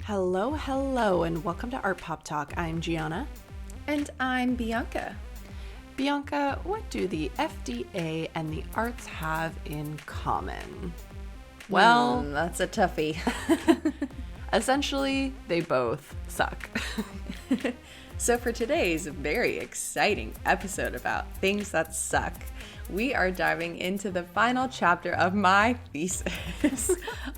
Hello, hello, and welcome to Art Pop Talk. I'm Gianna. And I'm Bianca. Bianca, what do the FDA and the arts have in common? Well, that's a toughie. Essentially, they both suck. So for today's very exciting episode about things that suck, we are diving into the final chapter of my thesis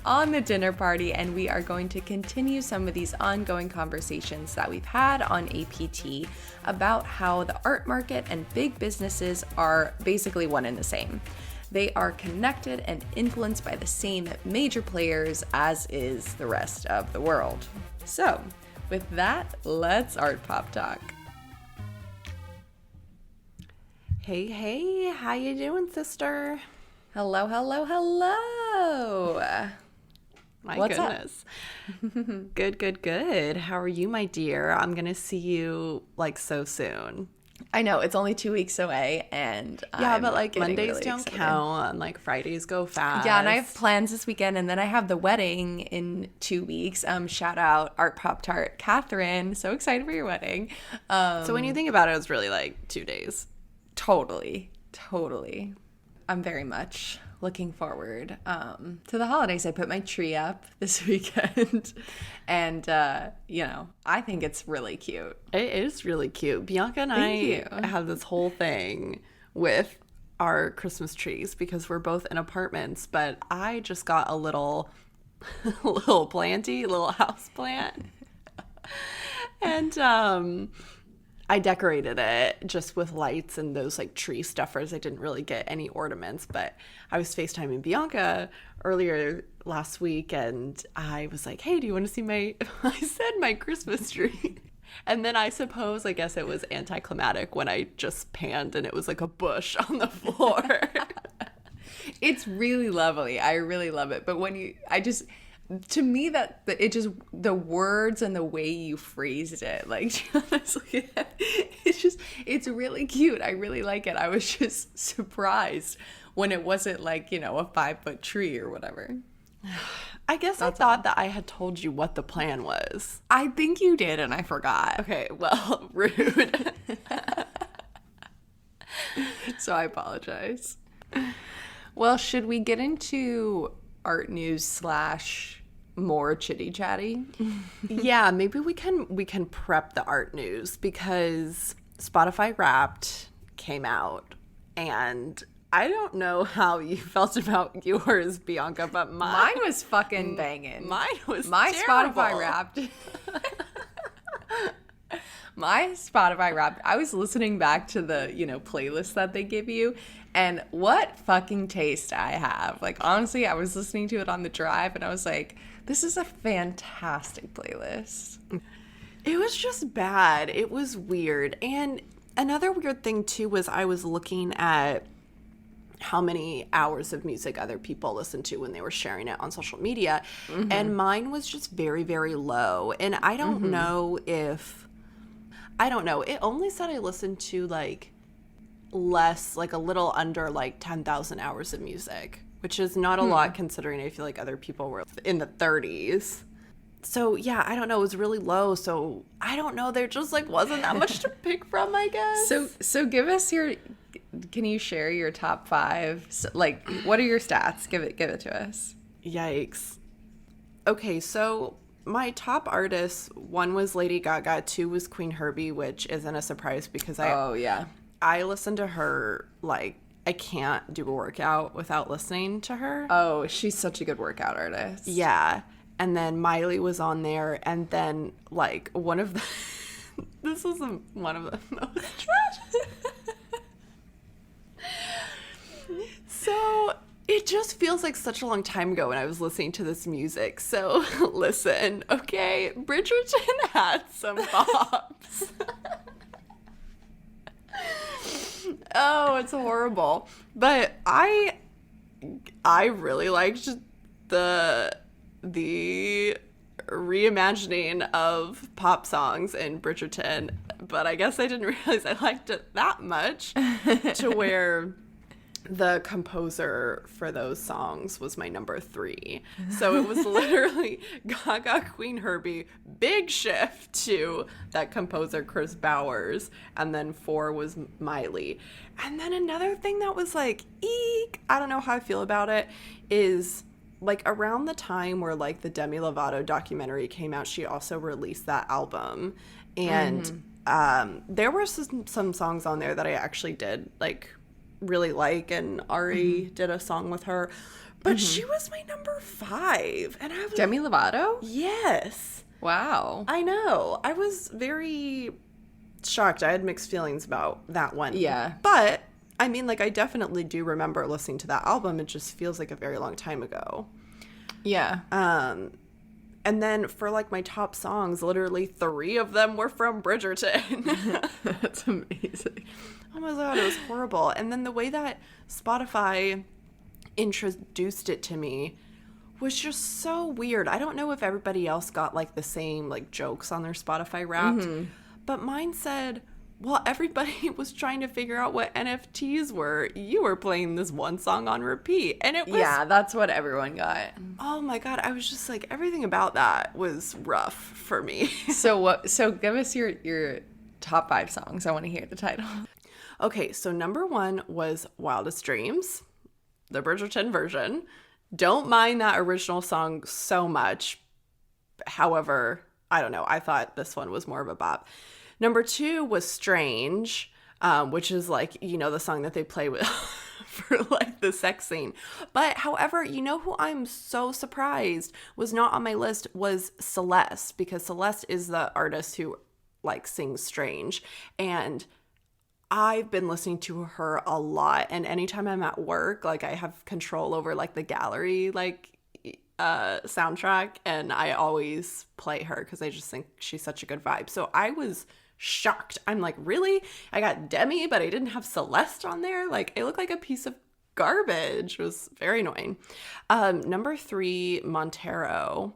on the dinner party, and we are going to continue some of these ongoing conversations that we've had on APT about how the art market and big businesses are basically one and the same. They are connected and influenced by the same major players as is the rest of the world. So, with that, let's art pop talk. Hey, how you doing, sister? Hello, hello, hello. What's goodness. Good. How are you, my dear? I'm going to see you so soon. I know, it's only 2 weeks away, and but Mondays really don't count, and Fridays go fast. Yeah, and I have plans this weekend, and then I have the wedding in 2 weeks. Shout out Art Pop Tart Catherine. So excited for your wedding. So when you think about it, it's really 2 days. Totally. I'm very much looking forward to the holidays. I put my tree up this weekend, and I think it's really cute. It is really cute. Bianca and I have this whole thing with our Christmas trees because we're both in apartments, but I just got a little house plant, and I decorated it just with lights and those tree stuffers. I didn't really get any ornaments, but I was FaceTiming Bianca earlier last week, and I was like, hey, do you want to see my Christmas tree? And then I guess it was anticlimactic when I just panned and it was like a bush on the floor. It's really lovely. I really love it. But to me, that it just, the words and the way you phrased it, honestly, it's really cute. I really like it. I was just surprised when it wasn't a 5-foot tree or whatever. I guess I thought that I had told you what the plan was. I think you did, and I forgot. Okay, well, rude. So I apologize. Well, should we get into art news / more chitty chatty? Yeah, maybe we can prep the art news because Spotify Wrapped came out, and I don't know how you felt about yours, Bianca, but mine was fucking banging. Mine was my terrible. Spotify Wrapped. My Spotify Wrapped. I was listening back to the playlist that they give you, and what fucking taste I have. Honestly, I was listening to it on the drive, and I was like, this is a fantastic playlist. It was just bad. It was weird. And another weird thing, too, was I was looking at how many hours of music other people listened to when they were sharing it on social media. Mm-hmm. And mine was just very, very low. And I don't know if... I don't know. It only said I listened to, less, a little under, 10,000 hours of music, which is not a lot considering I feel like other people were in the 30s. So, yeah, I don't know. It was really low. So, I don't know. There just, wasn't that much to pick from, I guess. So give us can you share your top 5? So, what are your stats? Give it to us. Yikes. Okay, so my top artists, 1 was Lady Gaga, 2 was Queen Herbie, which isn't a surprise because I listen to her, I can't do a workout without listening to her. Oh, she's such a good workout artist. Yeah. And then Miley was on there, and then, one of the... this was one of the most tragic... So, it just feels like such a long time ago when I was listening to this music. So, listen, okay? Bridgerton had some bops. Oh, it's horrible. But I really liked the reimagining of pop songs in Bridgerton, but I guess I didn't realize I liked it that much to where the composer for those songs was my number 3. So it was literally Gaga, Queen Herbie, big shift to that composer Chris Bowers, and then 4 was Miley. And then another thing that was like, eek, I don't know how I feel about it, is like around the time where like the Demi Lovato documentary came out, she also released that album. And there were some songs on there that I actually did like really like, and Ari did a song with her, but she was my number 5, and I was Demi Lovato? Yes. Wow. I know. I was very shocked. I had mixed feelings about that one. Yeah. But I mean, like, I definitely do remember listening to that album. It just feels like a very long time ago. Yeah. And then for like my top songs, literally 3 of them were from Bridgerton. That's amazing. Oh my God, it was horrible. And then the way that Spotify introduced it to me was just so weird. I don't know if everybody else got like the same like jokes on their Spotify Wrapped, but mine said, well, everybody was trying to figure out what NFTs were. You were playing this one song on repeat. And it was... Yeah, that's what everyone got. Oh my God, I was just like, everything about that was rough for me. So give us your top 5 songs. I want to hear the title. Okay, so number 1 was Wildest Dreams, the Bridgerton version. Don't mind that original song so much. However, I don't know. I thought this one was more of a bop. Number 2 was Strange, which is like, you know, the song that they play with for like the sex scene. But however, you know who I'm so surprised was not on my list was Celeste, because Celeste is the artist who like sings Strange. And I've been listening to her a lot, and anytime I'm at work, like I have control over like the gallery like soundtrack, and I always play her because I just think she's such a good vibe. So I was shocked. I'm like, really? I got Demi, but I didn't have Celeste on there? Like, it looked like a piece of garbage. It was very annoying. Number 3, Montero,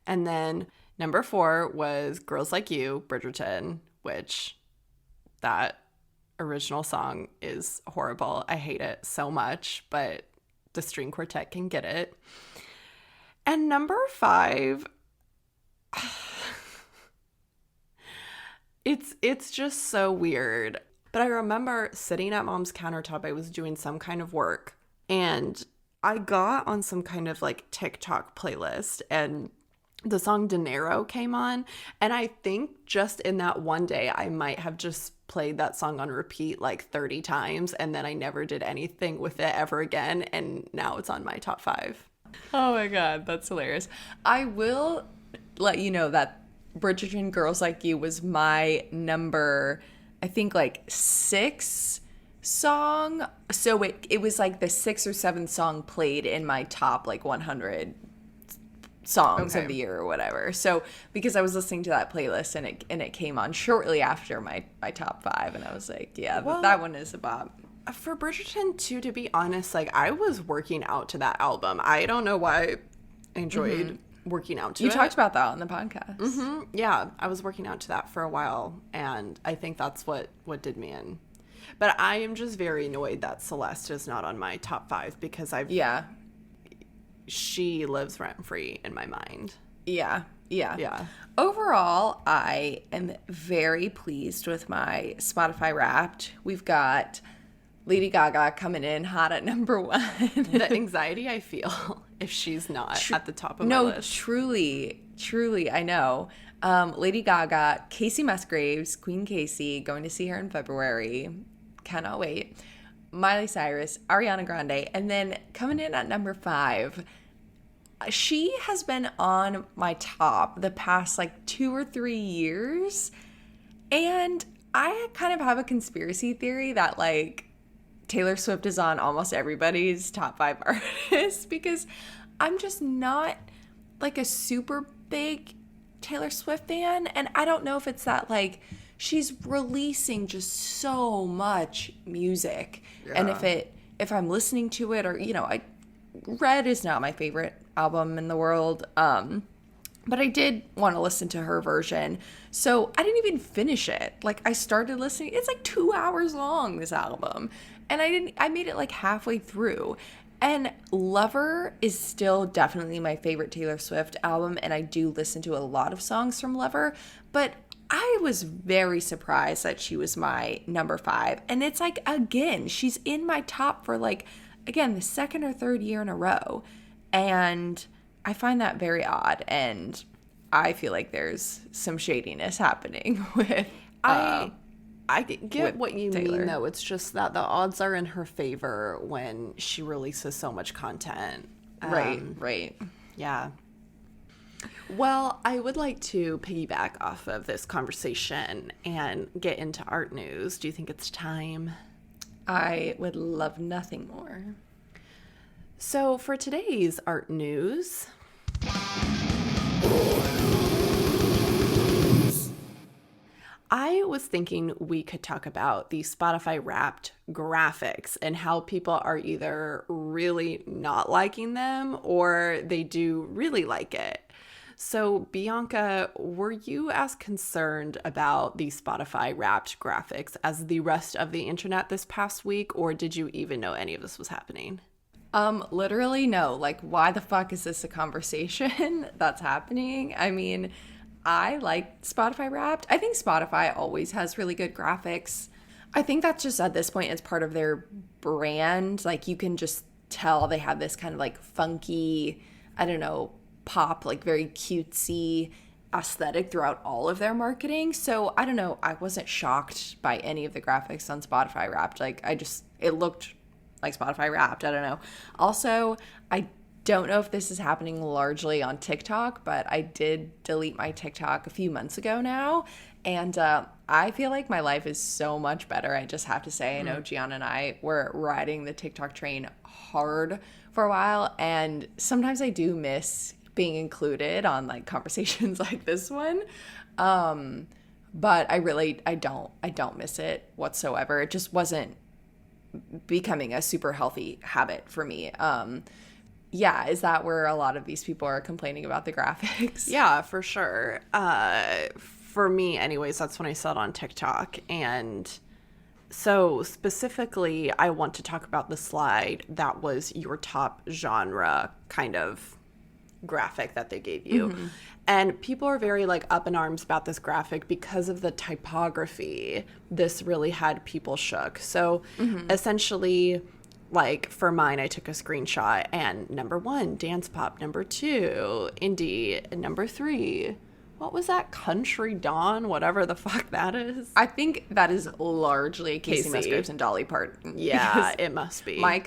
and then number 4 was Girls Like You, Bridgerton, which that original song is horrible. I hate it so much, but the string quartet can get it. And number 5, it's just so weird. But I remember sitting at Mom's countertop, I was doing some kind of work, and I got on some kind of like TikTok playlist, and the song Dinero came on, and I think just in that one day I might have just played that song on repeat like 30 times, and then I never did anything with it ever again, and now it's on my top 5. Oh my God, that's hilarious. I will let you know that Bridgerton Girls Like You was my number, I think like 6 song. So it was like the 6th or 7th song played in my top like 100 songs of the year or whatever. So because I was listening to that playlist and it came on shortly after my top 5, and I was like, yeah, well, that one is a bop. For Bridgerton too, to be honest, like I was working out to that album. I don't know why I enjoyed working out to it. You talked about that on the podcast. Yeah, I was working out to that for a while, and I think that's what did me in. But I am just very annoyed that Celeste is not on my top 5, because she lives rent-free in my mind. Yeah. Overall, I am very pleased with my Spotify Wrapped. We've got Lady Gaga coming in hot at number 1. The anxiety I feel if she's not at the top of my list. Truly, I know. Lady Gaga, Casey Musgraves, Queen Casey, going to see her in February. Cannot wait. Miley Cyrus, Ariana Grande, and then coming in at number 5, she has been on my top the past like 2 or 3 years, and I kind of have a conspiracy theory that like Taylor Swift is on almost everybody's top 5 artists, because I'm just not like a super big Taylor Swift fan, and I don't know if it's that like she's releasing just so much music, and if I'm listening to it, or you know, Red is not my favorite album in the world, But I did want to listen to her version. So I didn't even finish it. Like, I started listening. It's like 2 hours long, this album. And I made it like halfway through. And Lover is still definitely my favorite Taylor Swift album. And I do listen to a lot of songs from Lover. But I was very surprised that she was my number 5. And it's like, again, she's in my top for like, again, the second or third year in a row. And I find that very odd, and I feel like there's some shadiness happening with I get with what you Taylor. mean, though. It's just that the odds are in her favor when she releases so much content. Right. Yeah. Well, I would like to piggyback off of this conversation and get into art news. Do you think it's time? I would love nothing more. So for today's art news, I was thinking we could talk about the Spotify Wrapped graphics and how people are either really not liking them or they do really like it. So Bianca, were you as concerned about the Spotify Wrapped graphics as the rest of the internet this past week, or did you even know any of this was happening? Literally no. Like, why the fuck is this a conversation that's happening? I mean, I like Spotify Wrapped. I think Spotify always has really good graphics. I think that's just at this point, it's part of their brand. Like, you can just tell they have this kind of like funky, I don't know, pop, like very cutesy aesthetic throughout all of their marketing. So I don't know. I wasn't shocked by any of the graphics on Spotify Wrapped. Like, it looked like Spotify Wrapped. I don't know. Also, I don't know if this is happening largely on TikTok, but I did delete my TikTok a few months ago now. And I feel like my life is so much better. I just have to say, I know Gianna and I were riding the TikTok train hard for a while. And sometimes I do miss being included on like conversations like this one. But I don't miss it whatsoever. It just wasn't becoming a super healthy habit for me. Yeah, is that where a lot of these people are complaining about the graphics? Yeah, for sure. For me, anyways, that's when I saw it on TikTok. And so specifically, I want to talk about the slide that was your top genre kind of graphic that they gave you. Mm-hmm. And people are very like up in arms about this graphic because of the typography. This really had people shook. So essentially, like for mine, I took a screenshot and number 1, dance pop, number 2, indie, and number 3, what was that? Country Dawn, whatever the fuck that is. I think that is largely Casey Musgraves and Dolly Parton. Yeah, it must be. My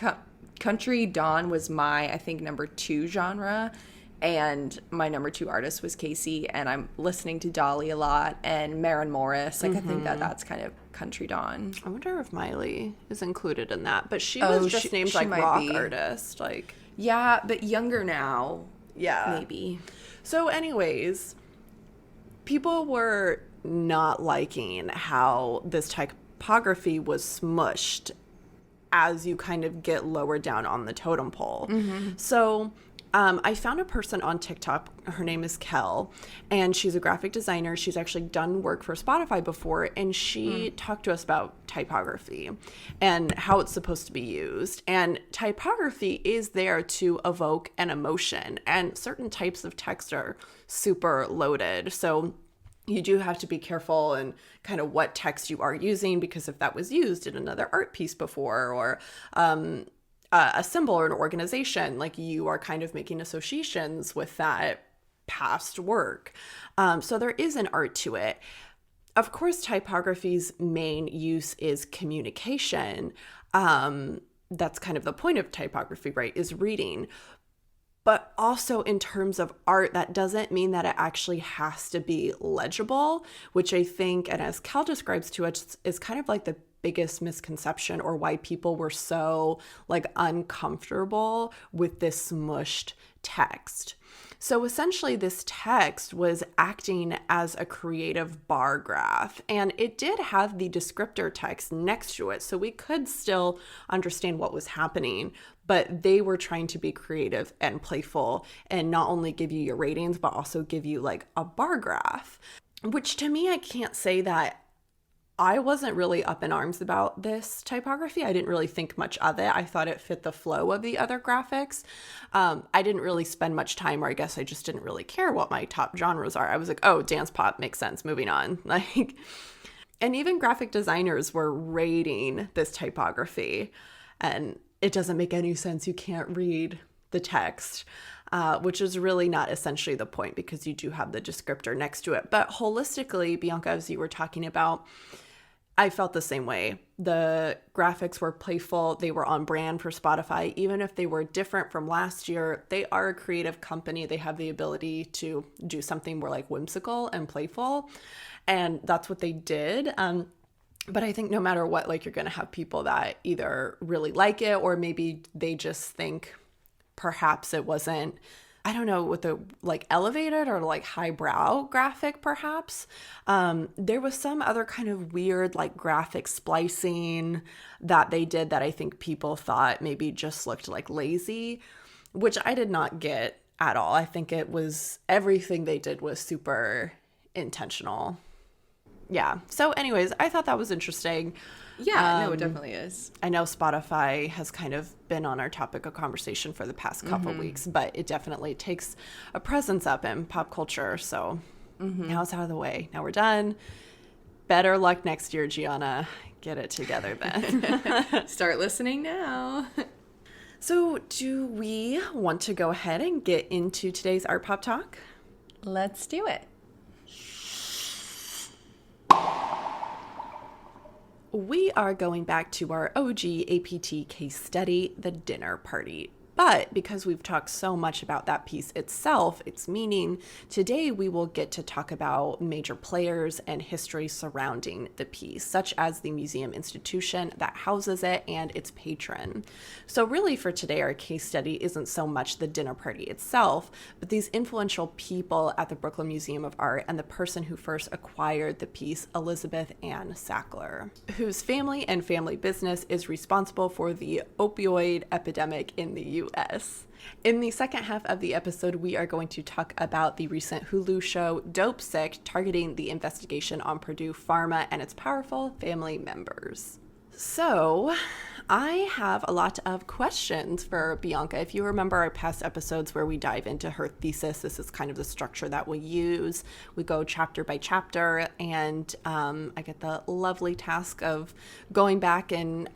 Country Dawn was my, I think, number 2 genre. And my number 2 artist was Casey, and I'm listening to Dolly a lot, and Maren Morris. Like, I think that's kind of Country Dawn. I wonder if Miley is included in that, but she was just named like rock artist. Like, yeah, but younger now. Yeah, maybe. So, anyways, people were not liking how this typography was smushed as you kind of get lower down on the totem pole. So I found a person on TikTok. Her name is Kel, and she's a graphic designer. She's actually done work for Spotify before, and she talked to us about typography and how it's supposed to be used. And typography is there to evoke an emotion, and certain types of text are super loaded. So you do have to be careful and kind of what text you are using, because if that was used in another art piece before, or a symbol or an organization, like you are kind of making associations with that past work. So there is an art to it. Of course, typography's main use is communication. That's kind of the point of typography, right? Is reading. But also in terms of art, that doesn't mean that it actually has to be legible, which I think, and as Cal describes to us, is kind of like the biggest misconception, or why people were so like uncomfortable with this smushed text. So essentially, this text was acting as a creative bar graph, and it did have the descriptor text next to it, so we could still understand what was happening, but they were trying to be creative and playful and not only give you your ratings, but also give you like a bar graph, which to me, I can't say that I wasn't really up in arms about this typography. I didn't really think much of it. I thought it fit the flow of the other graphics. I didn't really spend much time, or I guess I just didn't really care what my top genres are. I was like, oh, dance pop makes sense. Moving on. Like, and even graphic designers were rating this typography, and it doesn't make any sense. You can't read the text. Which is really not essentially the point because you do have the descriptor next to it. But holistically, Bianca, as you were talking about, I felt the same way. The graphics were playful. They were on brand for Spotify. Even if they were different from last year, they are a creative company. They have the ability to do something more like whimsical and playful. And that's what they did. But I think no matter what, like, you're going to have people that either really like it or maybe they just think perhaps it wasn't, I don't know, with the like elevated or like highbrow graphic, perhaps. There was some other kind of weird like graphic splicing that they did that I think people thought maybe just looked like lazy, which I did not get at all. I think it was, everything they did was super intentional. Yeah. So anyways, I thought that was interesting. Yeah, no, it definitely is. I know Spotify has kind of been on our topic of conversation for the past couple weeks, but it definitely takes a presence up in pop culture. So now it's out of the way. Now we're done. Better luck next year, Gianna. Get it together then. Start listening now. So do we want to go ahead and get into today's Art Pop Talk? Let's do it. We are going back to our OG APT case study, The Dinner Party. But because we've talked so much about that piece itself, its meaning, today we will get to talk about major players and history surrounding the piece, such as the museum institution that houses it and its patron. So really for today, our case study isn't so much the dinner party itself, but these influential people at the Brooklyn Museum of Art and the person who first acquired the piece, Elizabeth Ann Sackler, whose family and family business is responsible for the opioid epidemic in the U.S. In the second half of the episode, we are going to talk about the recent Hulu show Dopesick, targeting the investigation on Purdue Pharma and its powerful family members. So, I have a lot of questions for Bianca. If you remember our past episodes where we dive into her thesis, this is kind of the structure that we use. We go chapter by chapter, and I get the lovely task of going back and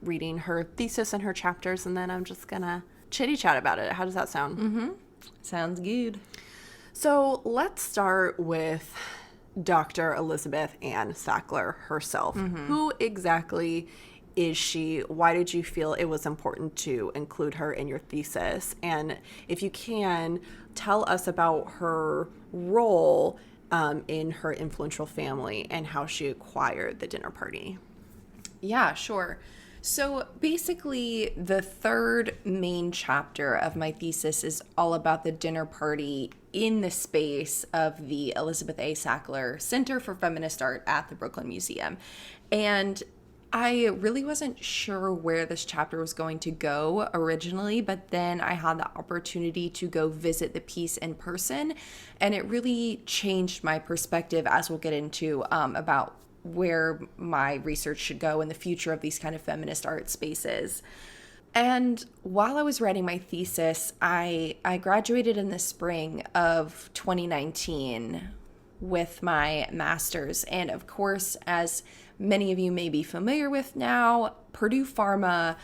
reading her thesis and her chapters, and then I'm just gonna chitty chat about it. How does that sound? Sounds good. So let's start with Dr. Elizabeth Ann Sackler herself. Who exactly is she? Why did you feel it was important to include her in your thesis? And if you can, tell us about her role in her influential family and how she acquired the dinner party. Yeah, sure. So basically, the third main chapter of my thesis is all about the dinner party in the space of the Elizabeth A. Sackler Center for Feminist Art at the Brooklyn Museum. And I really wasn't sure where this chapter was going to go originally, but then I had the opportunity to go visit the piece in person, and it really changed my perspective, as we'll get into, about where my research should go in the future of these kind of feminist art spaces. And while I was writing my thesis, I graduated in the spring of 2019 with my master's. And of course, as many of you may be familiar with now, Purdue Pharma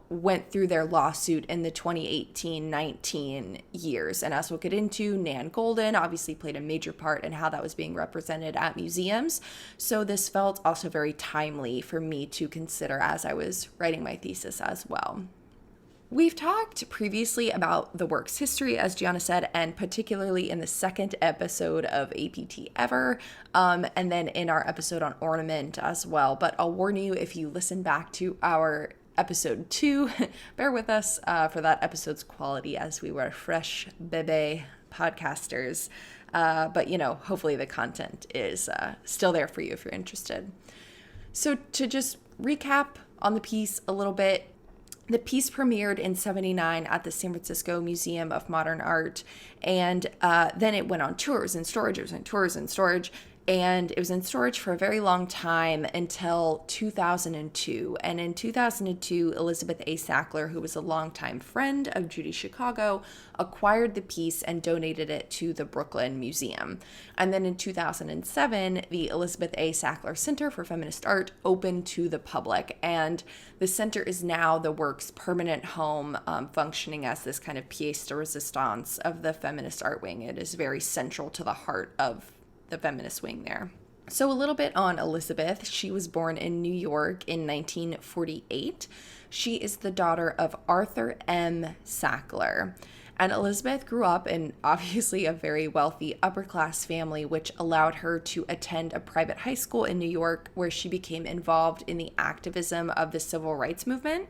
went through their lawsuit in the 2018-19 years. And as we'll get into, Nan Goldin obviously played a major part in how that was being represented at museums. So this felt also very timely for me to consider as I was writing my thesis as well. We've talked previously about the work's history, as Gianna said, and particularly in the second episode of APT Ever, and then in our episode on ornament as well. But I'll warn you, if you listen back to our episode 2. Bear with us for that episode's quality, as we were fresh bebe podcasters. But, hopefully the content is still there for you if you're interested. So to just recap on the piece a little bit, the piece premiered in 1979 at the San Francisco Museum of Modern Art, and then it went on tours and storage. It was in tours and storage, and it was in storage for a very long time until 2002. And in 2002, Elizabeth A. Sackler, who was a longtime friend of Judy Chicago, acquired the piece and donated it to the Brooklyn Museum. And then in 2007, the Elizabeth A. Sackler Center for Feminist Art opened to the public. And the center is now the work's permanent home, functioning as this kind of pièce de résistance of the feminist art wing. It is very central to the heart of the feminist wing there. So a little bit on Elizabeth. She was born in New York in 1948. She is the daughter of Arthur M. Sackler. And Elizabeth grew up in obviously a very wealthy upper-class family, which allowed her to attend a private high school in New York, where she became involved in the activism of the civil rights movement.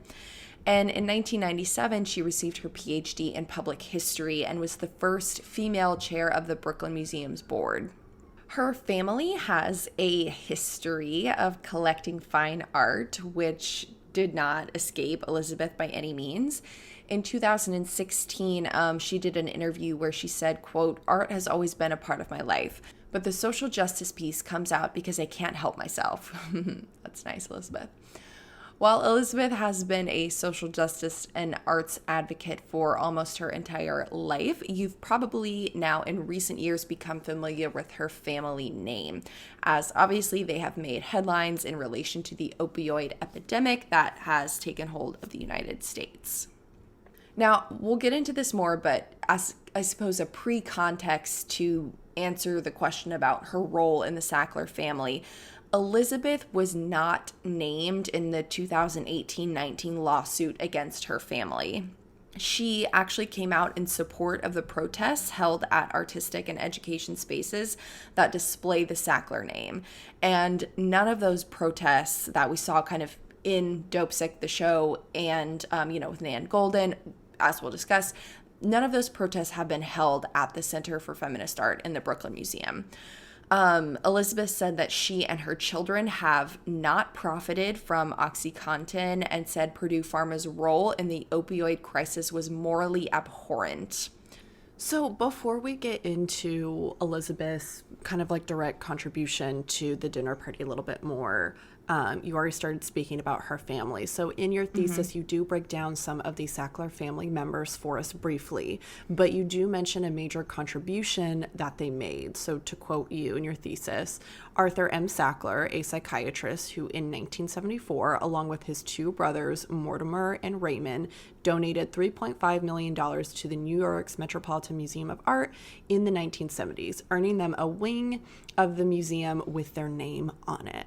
And in 1997, she received her PhD in public history and was the first female chair of the Brooklyn Museum's board. Her family has a history of collecting fine art, which did not escape Elizabeth by any means. In 2016, she did an interview where she said, quote, "Art has always been a part of my life, but the social justice piece comes out because I can't help myself." That's nice, Elizabeth. While Elizabeth has been a social justice and arts advocate for almost her entire life, you've probably now in recent years become familiar with her family name, as obviously they have made headlines in relation to the opioid epidemic that has taken hold of the United States. Now, we'll get into this more, but as I suppose a pre-context to answer the question about her role in the Sackler family, Elizabeth was not named in the 2018-19 lawsuit against her family. She actually came out in support of the protests held at artistic and education spaces that display the Sackler name. And none of those protests that we saw kind of in Dopesick, the show, and, with Nan Golden, as we'll discuss, none of those protests have been held at the Center for Feminist Art in the Brooklyn Museum. Elizabeth said that she and her children have not profited from OxyContin and said Purdue Pharma's role in the opioid crisis was morally abhorrent. So before we get into Elizabeth's kind of like direct contribution to the dinner party a little bit more, you already started speaking about her family. So in your thesis, you do break down some of the Sackler family members for us briefly, but you do mention a major contribution that they made. So to quote you in your thesis, Arthur M. Sackler, a psychiatrist who in 1974, along with his two brothers, Mortimer and Raymond, donated $3.5 million to the New York's Metropolitan Museum of Art in the 1970s, earning them a wing of the museum with their name on it.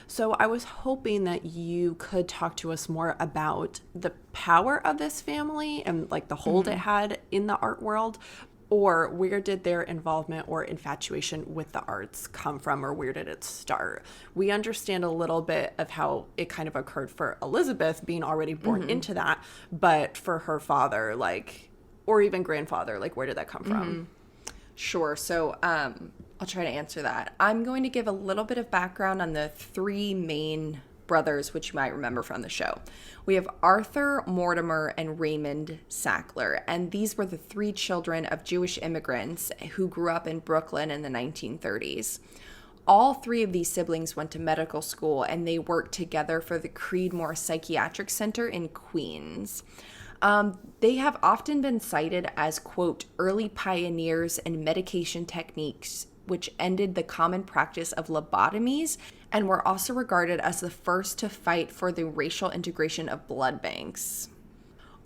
So I was hoping that you could talk to us more about the power of this family and like the hold it had in the art world, or where did their involvement or infatuation with the arts come from, or where did it start? We understand a little bit of how it kind of occurred for Elizabeth being already born into that, but for her father, or even grandfather, where did that come from? Sure. So I'll try to answer that. I'm going to give a little bit of background on the three main brothers, which you might remember from the show. We have Arthur, Mortimer, and Raymond Sackler, and these were the three children of Jewish immigrants who grew up in Brooklyn in the 1930s. All three of these siblings went to medical school, and they worked together for the Creedmoor Psychiatric Center in Queens. They have often been cited as, quote, early pioneers in medication techniques which ended the common practice of lobotomies, and were also regarded as the first to fight for the racial integration of blood banks.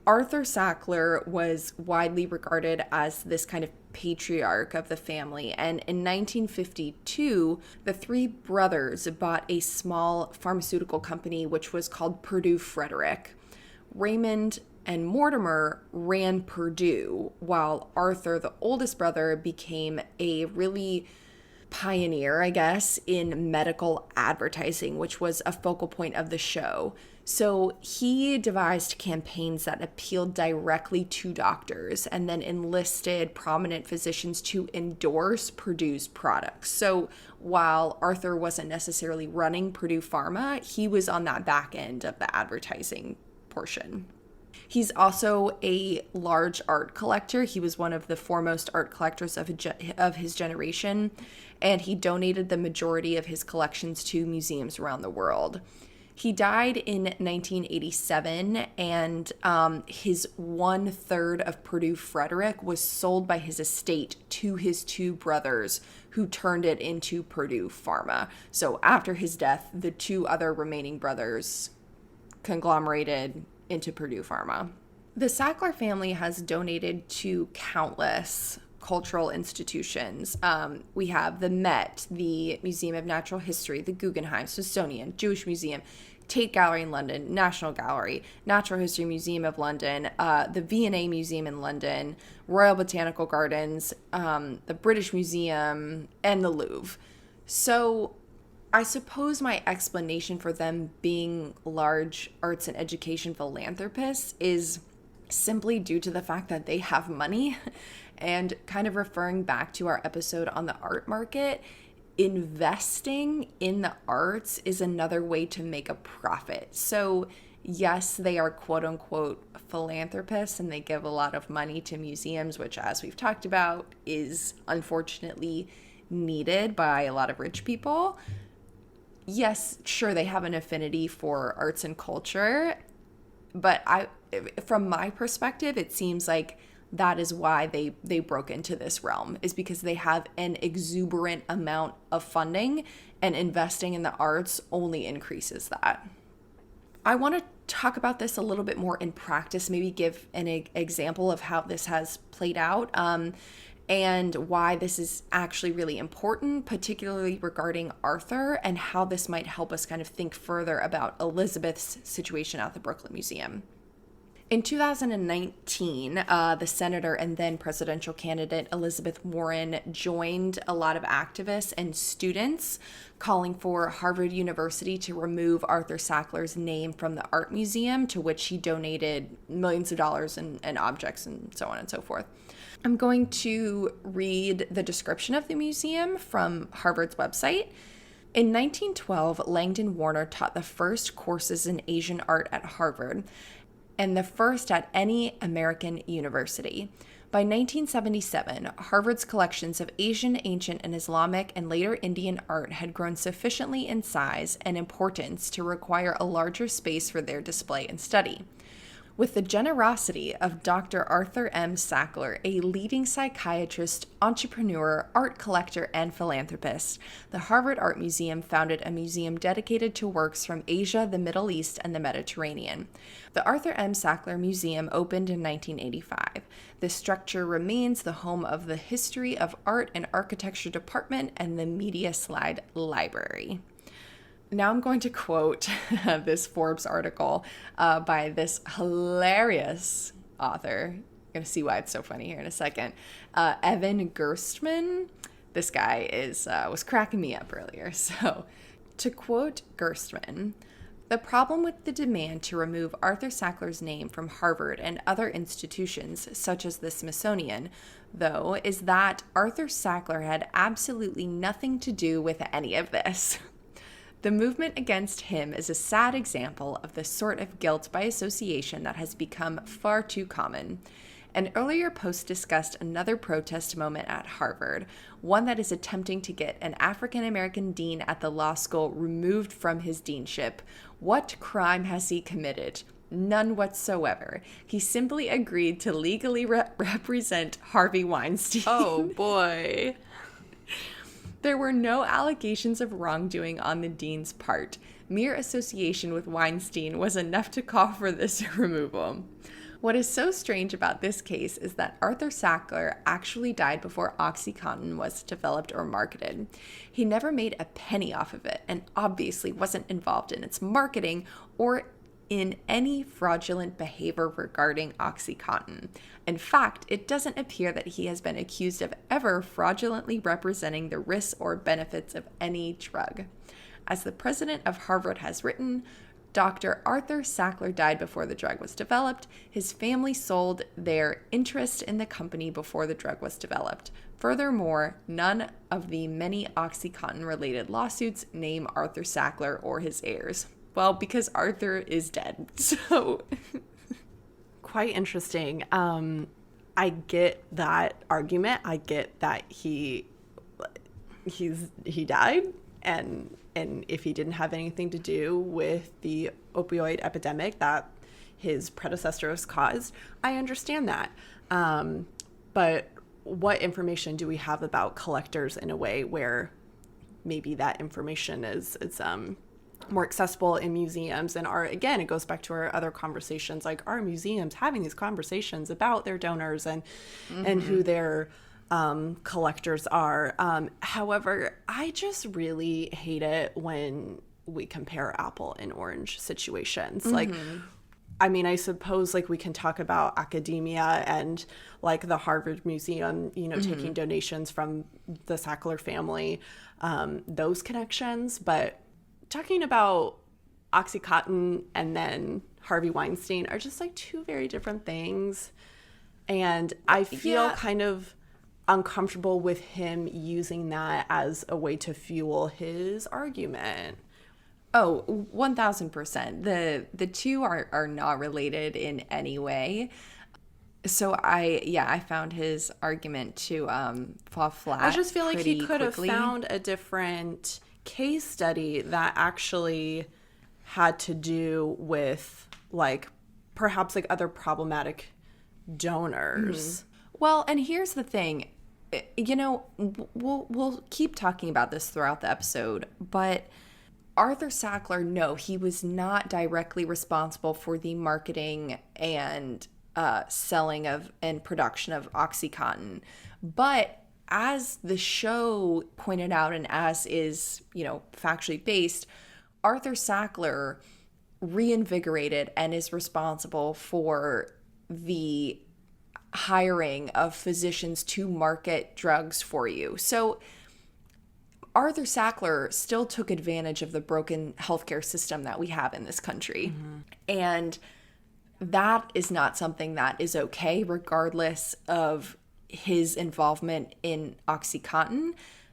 Arthur Sackler was widely regarded as this kind of patriarch of the family, and in 1952, the three brothers bought a small pharmaceutical company which was called Purdue Frederick. Raymond and Mortimer ran Purdue, while Arthur, the oldest brother, became a really pioneer, I guess, in medical advertising, which was a focal point of the show. So he devised campaigns that appealed directly to doctors and then enlisted prominent physicians to endorse Purdue's products. So while Arthur wasn't necessarily running Purdue Pharma, he was on that back end of the advertising portion. He's also a large art collector. He was one of the foremost art collectors of his generation, and he donated the majority of his collections to museums around the world. He died in 1987, and his 1/3 of Purdue Frederick was sold by his estate to his two brothers, who turned it into Purdue Pharma. So after his death, the two other remaining brothers conglomerated into Purdue Pharma. The Sackler family has donated to countless cultural institutions. We have the Met, the Museum of Natural History, the Guggenheim, Smithsonian, Jewish Museum, Tate Gallery in London, National Gallery, Natural History Museum of London, the V&A Museum in London, Royal Botanical Gardens, the British Museum, and the Louvre. So I suppose my explanation for them being large arts and education philanthropists is simply due to the fact that they have money, and kind of referring back to our episode on the art market, investing in the arts is another way to make a profit. So yes, they are quote unquote philanthropists and they give a lot of money to museums, which, as we've talked about, is unfortunately needed by a lot of rich people. Yes, sure, they have an affinity for arts and culture, but from my perspective, it seems like that is why they broke into this realm, is because they have an exuberant amount of funding, and investing in the arts only increases that. I want to talk about this a little bit more in practice, maybe give an example of how this has played out, and why this is actually really important, particularly regarding Arthur, and how this might help us kind of think further about Elizabeth's situation at the Brooklyn Museum. In 2019, the senator and then presidential candidate Elizabeth Warren joined a lot of activists and students calling for Harvard University to remove Arthur Sackler's name from the art museum, to which he donated millions of dollars and objects and so on and so forth. I'm going to read the description of the museum from Harvard's website. In 1912, Langdon Warner taught the first courses in Asian art at Harvard, and the first at any American university. By 1977, Harvard's collections of Asian, ancient, and Islamic, and later Indian art had grown sufficiently in size and importance to require a larger space for their display and study. With the generosity of Dr. Arthur M. Sackler, a leading psychiatrist, entrepreneur, art collector, and philanthropist, the Harvard Art Museum founded a museum dedicated to works from Asia, the Middle East, and the Mediterranean. The Arthur M. Sackler Museum opened in 1985. This structure remains the home of the History of Art and Architecture Department and the Media Slide Library. Now I'm going to quote this Forbes article by this hilarious author. You're going to see why it's so funny here in a second. Evan Gerstmann. This guy was cracking me up earlier. So, to quote Gerstmann, "The problem with the demand to remove Arthur Sackler's name from Harvard and other institutions, such as the Smithsonian, though, is that Arthur Sackler had absolutely nothing to do with any of this. The movement against him is a sad example of the sort of guilt by association that has become far too common. An earlier post discussed another protest moment at Harvard, one that is attempting to get an African-American dean at the law school removed from his deanship. What crime has he committed? None whatsoever. He simply agreed to legally represent Harvey Weinstein." Oh, boy. "There were no allegations of wrongdoing on the dean's part. Mere association with Weinstein was enough to call for this removal. What is so strange about this case is that Arthur Sackler actually died before OxyContin was developed or marketed. He never made a penny off of it and obviously wasn't involved in its marketing or in any fraudulent behavior regarding OxyContin. In fact, it doesn't appear that he has been accused of ever fraudulently representing the risks or benefits of any drug. As the president of Harvard has written, Dr. Arthur Sackler died before the drug was developed. His family sold their interest in the company before the drug was developed. Furthermore, none of the many OxyContin-related lawsuits name Arthur Sackler or his heirs. Well, because Arthur is dead, so... Quite interesting. I get that argument. I get that he died, and if he didn't have anything to do with the opioid epidemic that his predecessors caused, I understand that. But what information do we have about collectors in a way where maybe that information is more accessible in museums and art? Again, it goes back to our other conversations, like, are museums having these conversations about their donors and who their collectors are? However, I just really hate it when we compare apple and orange situations. Like, I mean, I suppose, like, we can talk about academia and, like, the Harvard Museum, taking donations from the Sackler family, those connections. But talking about OxyContin and then Harvey Weinstein are just, like, two very different things. And I feel kind of uncomfortable with him using that as a way to fuel his argument. Oh, 1000%. The two are not related in any way. So I found his argument to fall flat. I just feel like he could quickly. have found a different case study that actually had to do with, like, perhaps, like, other problematic donors. Well, and here's the thing. We'll keep talking about this throughout the episode, but Arthur Sackler, no, he was not directly responsible for the marketing and selling of and production of OxyContin. But as the show pointed out, and as is, factually based, Arthur Sackler reinvigorated and is responsible for the hiring of physicians to market drugs for you. So Arthur Sackler still took advantage of the broken healthcare system that we have in this country. And that is not something that is okay, regardless of his involvement in OxyContin.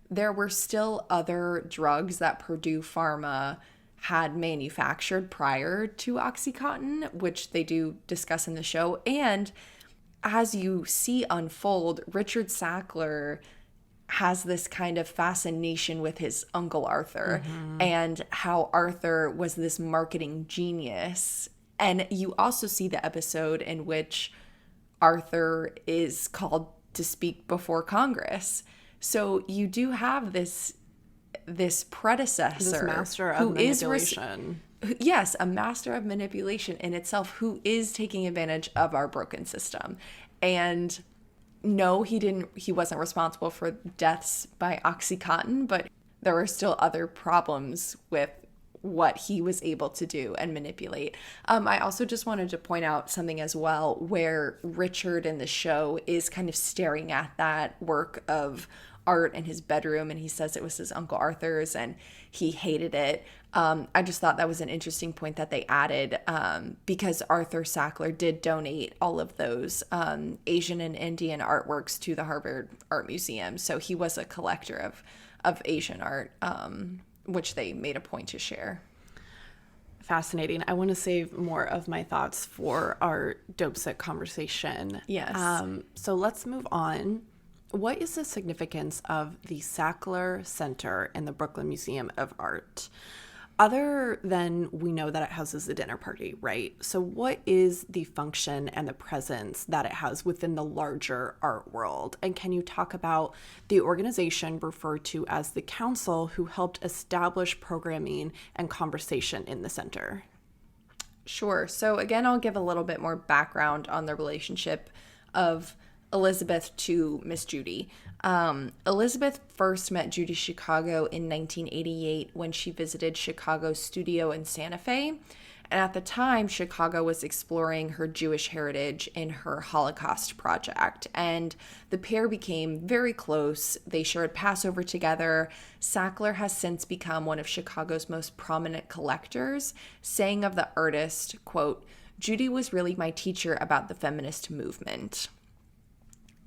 There were still other drugs that Purdue Pharma had manufactured prior to OxyContin, which they do discuss in the show. And as you see unfold, Richard Sackler has this kind of fascination with his Uncle Arthur and how Arthur was this marketing genius. And you also see the episode in which Arthur is called to speak before Congress. So you do have this predecessor, This master of manipulation. Yes, a master of manipulation in itself, who is taking advantage of our broken system. And no, he wasn't responsible for deaths by OxyContin, but there were still other problems with what he was able to do and manipulate. I also just wanted to point out something as well, where Richard in the show is kind of staring at that work of art in his bedroom, and he says it was his Uncle Arthur's and he hated it. I just thought that was an interesting point that they added, because Arthur Sackler did donate all of those Asian and Indian artworks to the Harvard Art Museum. So he was a collector of Asian art, which they made a point to share. Fascinating. I want to save more of my thoughts for our Dopesick conversation. Yes. So let's move on. What is the significance of the Sackler Center in the Brooklyn Museum of Art? Other than we know that it houses a dinner party, right? So what is the function and the presence that it has within the larger art world? And can you talk about the organization referred to as the council who helped establish programming and conversation in the center? Sure. So again, I'll give a little bit more background on the relationship of Elizabeth to Miss Judy. Elizabeth first met Judy Chicago in 1988 when she visited Chicago's studio in Santa Fe. And at the time, Chicago was exploring her Jewish heritage in her Holocaust project, and the pair became very close. They shared Passover together. Sackler has since become one of Chicago's most prominent collectors, saying of the artist, quote, "Judy was really my teacher about the feminist movement."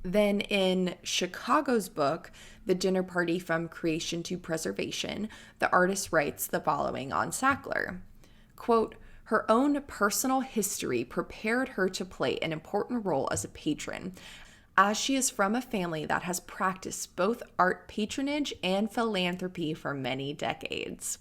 Then in Chicago's book, The Dinner Party from Creation to Preservation, the artist writes the following on Sackler, quote, "Her own personal history prepared her to play an important role as a patron, as she is from a family that has practiced both art patronage and philanthropy for many decades.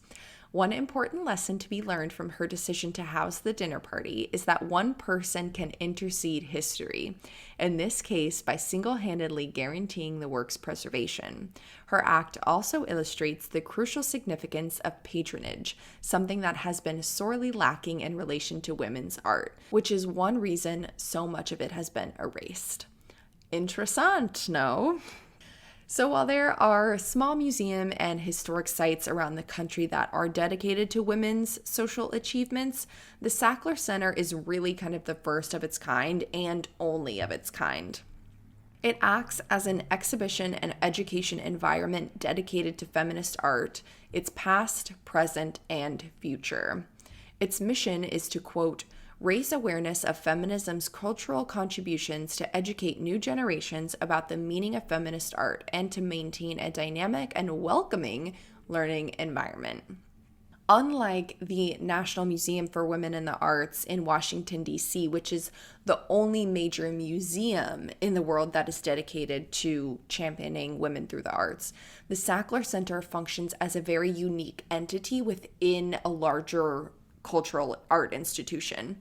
One important lesson to be learned from her decision to house the dinner party is that one person can intercede history, in this case by single-handedly guaranteeing the work's preservation. Her act also illustrates the crucial significance of patronage, something that has been sorely lacking in relation to women's art, which is one reason so much of it has been erased." Interessant, no? So while there are small museum and historic sites around the country that are dedicated to women's social achievements, the Sackler Center is really kind of the first of its kind and only of its kind. It acts as an exhibition and education environment dedicated to feminist art, its past, present, and future. Its mission is to, quote, "raise awareness of feminism's cultural contributions to educate new generations about the meaning of feminist art and to maintain a dynamic and welcoming learning environment." Unlike the National Museum for Women in the Arts in Washington, D.C., which is the only major museum in the world that is dedicated to championing women through the arts, the Sackler Center functions as a very unique entity within a larger cultural art institution.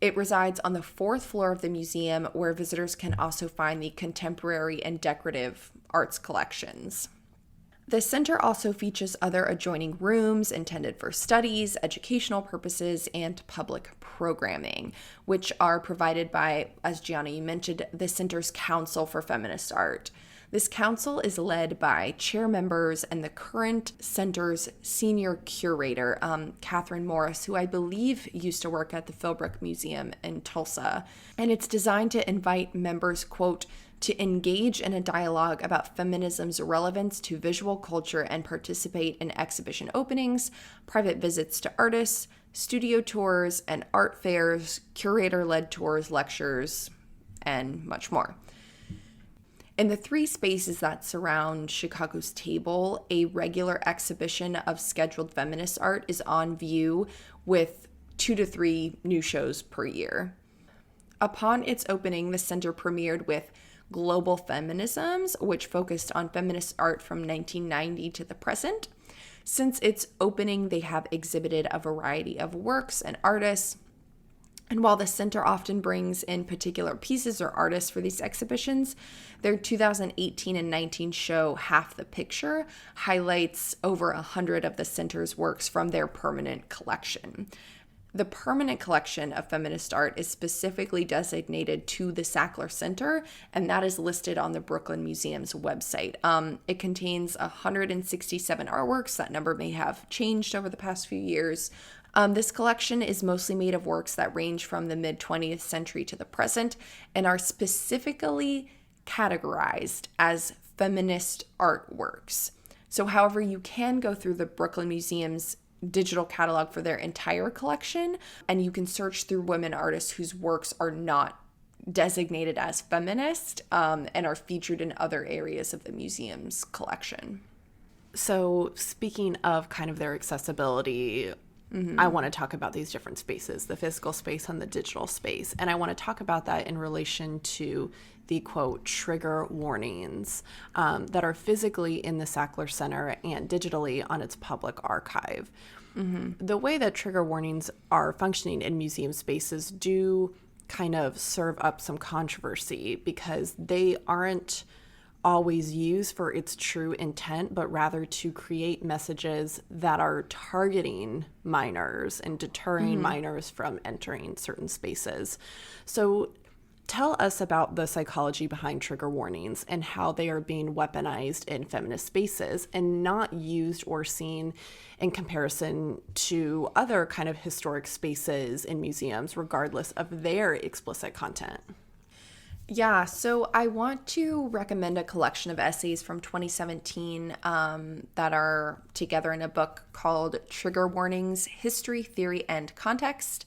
It resides on the 4th floor of the museum, where visitors can also find the contemporary and decorative arts collections. The center also features other adjoining rooms intended for studies, educational purposes, and public programming, which are provided by, as Gianna, you mentioned, the Center's Council for Feminist Art. This council is led by chair members and the current center's senior curator, Catherine Morris, who I believe used to work at the Philbrook Museum in Tulsa. And it's designed to invite members, quote, "to engage in a dialogue about feminism's relevance to visual culture and participate in exhibition openings, private visits to artists, studio tours and art fairs, curator-led tours, lectures, and much more." In the 3 spaces that surround Chicago's table, a regular exhibition of scheduled feminist art is on view with 2 to 3 new shows per year. Upon its opening, the center premiered with Global Feminisms, which focused on feminist art from 1990 to the present. Since its opening, they have exhibited a variety of works and artists. And while the center often brings in particular pieces or artists for these exhibitions, their 2018 and 19 show, Half the Picture, highlights over 100 of the center's works from their permanent collection. The permanent collection of feminist art is specifically designated to the Sackler Center, and that is listed on the Brooklyn Museum's website. It contains 167 artworks. That number may have changed over the past few years. This collection is mostly made of works that range from the mid-20th century to the present and are specifically categorized as feminist artworks. So, however, you can go through the Brooklyn Museum's digital catalog for their entire collection, and you can search through women artists whose works are not designated as feminist and are featured in other areas of the museum's collection. So, speaking of kind of their accessibility, I want to talk about these different spaces, the physical space and the digital space. And I want to talk about that in relation to the, quote, trigger warnings that are physically in the Sackler Center and digitally on its public archive. The way that trigger warnings are functioning in museum spaces do kind of serve up some controversy because they aren't always used for its true intent, but rather to create messages that are targeting minors and deterring minors from entering certain spaces. So Tell us about the psychology behind trigger warnings and how they are being weaponized in feminist spaces and not used or seen in comparison to other kind of historic spaces in museums, regardless of their explicit content. Yeah, so I want to recommend a collection of essays from 2017 that are together in a book called Trigger Warnings, History, Theory, and Context,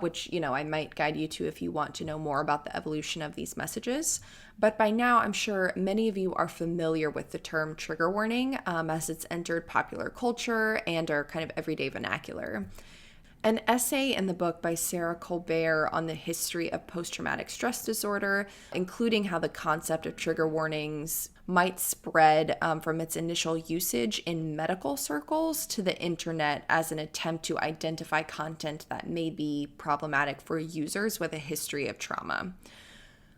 which, I might guide you to if you want to know more about the evolution of these messages. But by now, I'm sure many of you are familiar with the term trigger warning as it's entered popular culture and our kind of everyday vernacular. An essay in the book by Sarah Colbert on the history of post-traumatic stress disorder, including how the concept of trigger warnings might spread from its initial usage in medical circles to the internet as an attempt to identify content that may be problematic for users with a history of trauma.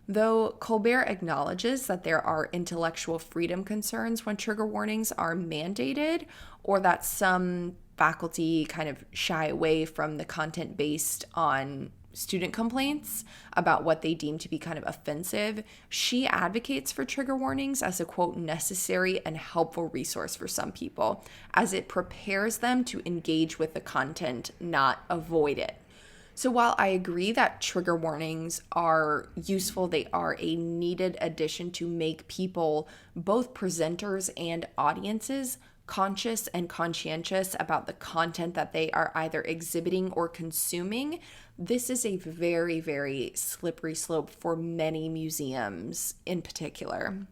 Though Colbert acknowledges that there are intellectual freedom concerns when trigger warnings are mandated, or that some faculty kind of shy away from the content based on student complaints about what they deem to be kind of offensive, she advocates for trigger warnings as a, quote, necessary and helpful resource for some people, as it prepares them to engage with the content, not avoid it. So while I agree that trigger warnings are useful, they are a needed addition to make people, both presenters and audiences, conscious and conscientious about the content that they are either exhibiting or consuming, this is a very, very slippery slope for many museums in particular.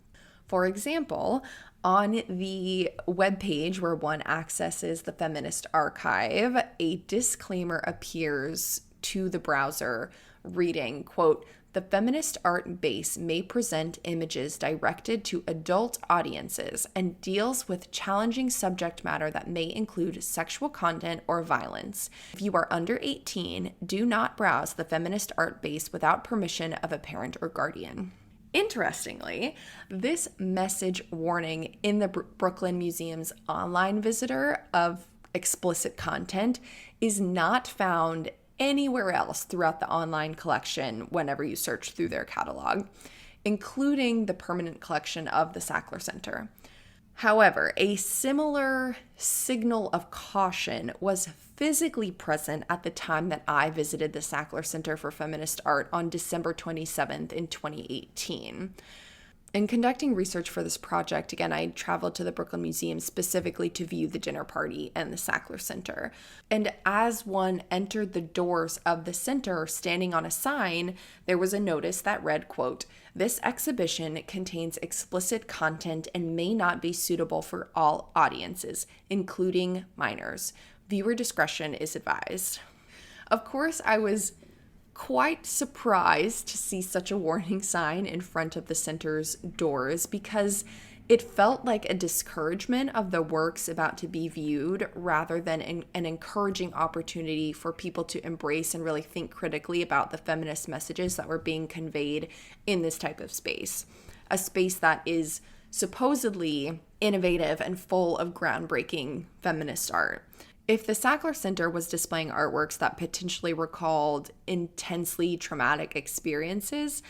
For example, on the webpage where one accesses the Feminist Archive, a disclaimer appears to the browser reading, quote, "The Feminist Art base may present images directed to adult audiences and deals with challenging subject matter that may include sexual content or violence. If you are under 18, do not browse the Feminist Art base without permission of a parent or guardian." Interestingly, this message warning in the Brooklyn Museum's online visitor of explicit content is not found anywhere else throughout the online collection whenever you search through their catalog, including the permanent collection of the Sackler Center. However, a similar signal of caution was physically present at the time that I visited the Sackler Center for Feminist Art on December 27th in 2018. In conducting research for this project, again, I traveled to the Brooklyn Museum specifically to view the dinner party and the Sackler Center. And as one entered the doors of the center, standing on a sign, there was a notice that read, quote, "This exhibition contains explicit content and may not be suitable for all audiences, including minors. Viewer discretion is advised." Of course, I was quite surprised to see such a warning sign in front of the center's doors because it felt like a discouragement of the works about to be viewed rather than an encouraging opportunity for people to embrace and really think critically about the feminist messages that were being conveyed in this type of space. A space that is supposedly innovative and full of groundbreaking feminist art. If the Sackler Center was displaying artworks that potentially recalled intensely traumatic experiences,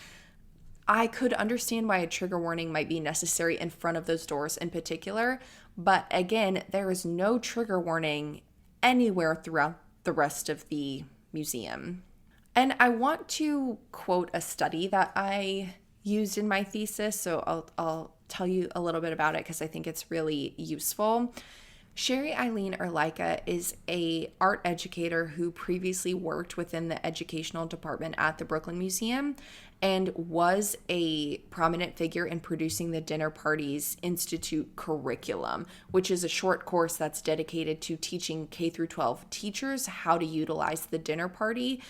I could understand why a trigger warning might be necessary in front of those doors in particular. But again, there is no trigger warning anywhere throughout the rest of the museum. And I want to quote a study that I used in my thesis, so I'll tell you a little bit about it because I think it's really useful. Sherry Eileen Erlica is an art educator who previously worked within the educational department at the Brooklyn Museum and was a prominent figure in producing the Dinner Parties Institute curriculum, which is a short course that's dedicated to teaching K through 12 teachers how to utilize the dinner party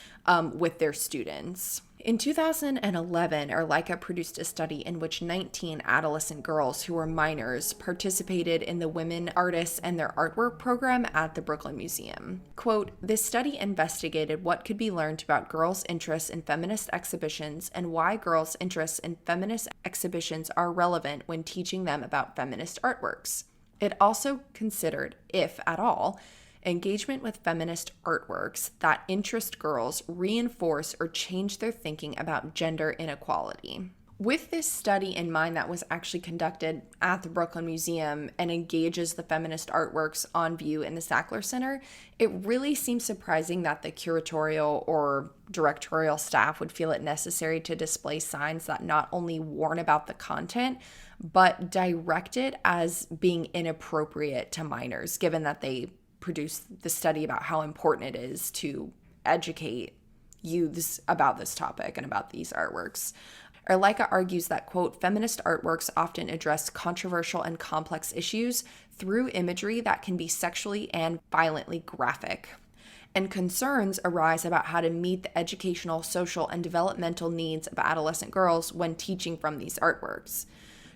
with their students. In 2011, Erlica produced a study in which 19 adolescent girls who were minors participated in the Women Artists and Their Artwork program at the Brooklyn Museum. Quote, "This study investigated what could be learned about girls' interests in feminist exhibitions and why girls' interests in feminist exhibitions are relevant when teaching them about feminist artworks. It also considered, if at all, engagement with feminist artworks that interest girls reinforce or change their thinking about gender inequality. With this study in mind that was actually conducted at the Brooklyn Museum and engages the feminist artworks on view in the Sackler Center, it really seems surprising that the curatorial or directorial staff would feel it necessary to display signs that not only warn about the content, but direct it as being inappropriate to minors, given that they produced the study about how important it is to educate youths about this topic and about these artworks. Erlaika argues that, quote, feminist artworks often address controversial and complex issues through imagery that can be sexually and violently graphic. And concerns arise about how to meet the educational, social, and developmental needs of adolescent girls when teaching from these artworks.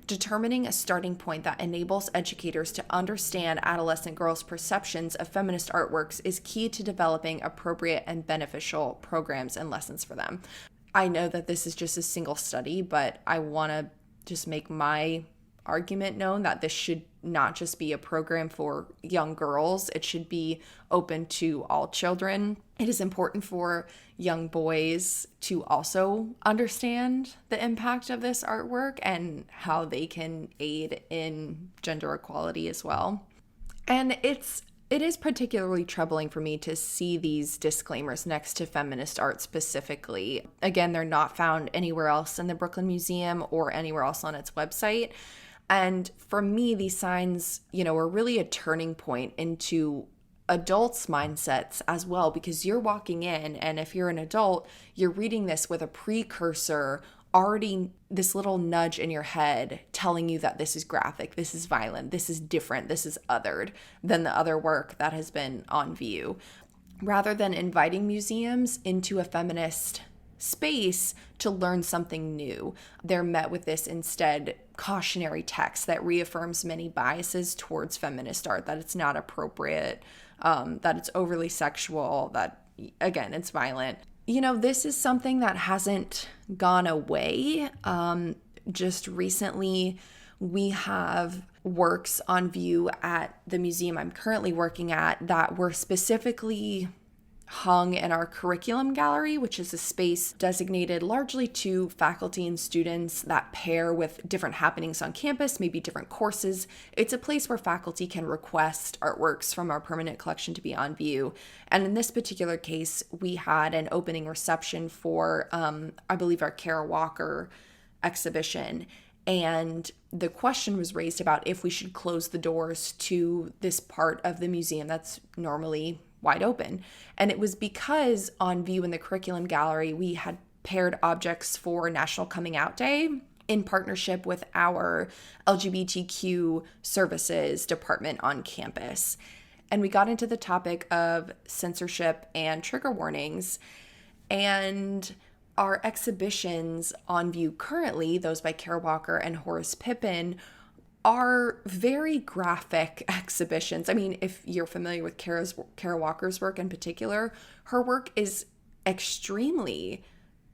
Determining a starting point that enables educators to understand adolescent girls' perceptions of feminist artworks is key to developing appropriate and beneficial programs and lessons for them. I know that this is just a single study, but I want to just make my argument known that this should not just be a program for young girls. It should be open to all children. It is important for young boys to also understand the impact of this artwork and how they can aid in gender equality as well. And it is particularly troubling for me to see these disclaimers next to feminist art specifically. Again, they're not found anywhere else in the Brooklyn Museum or anywhere else on its website. And for me, these signs, are really a turning point into adults' mindsets as well, because you're walking in, and if you're an adult, you're reading this with a precursor, already this little nudge in your head telling you that this is graphic, this is violent, this is different, this is othered than the other work that has been on view. Rather than inviting museums into a feminist space to learn something new, they're met with this instead cautionary text that reaffirms many biases towards feminist art, that it's not appropriate, that it's overly sexual, that, again, it's violent. This is something that hasn't gone away. Just recently, we have works on view at the museum I'm currently working at that were specifically hung in our curriculum gallery, which is a space designated largely to faculty and students that pair with different happenings on campus, maybe different courses. It's a place where faculty can request artworks from our permanent collection to be on view. And in this particular case, we had an opening reception for, I believe, our Kara Walker exhibition. And the question was raised about if we should close the doors to this part of the museum that's normally wide open. And it was because on view in the curriculum gallery, we had paired objects for National Coming Out Day in partnership with our LGBTQ services department on campus. And we got into the topic of censorship and trigger warnings. And our exhibitions on view currently, those by Kara Walker and Horace Pippin, are very graphic exhibitions. I mean, if you're familiar with Kara Walker's work in particular, her work is extremely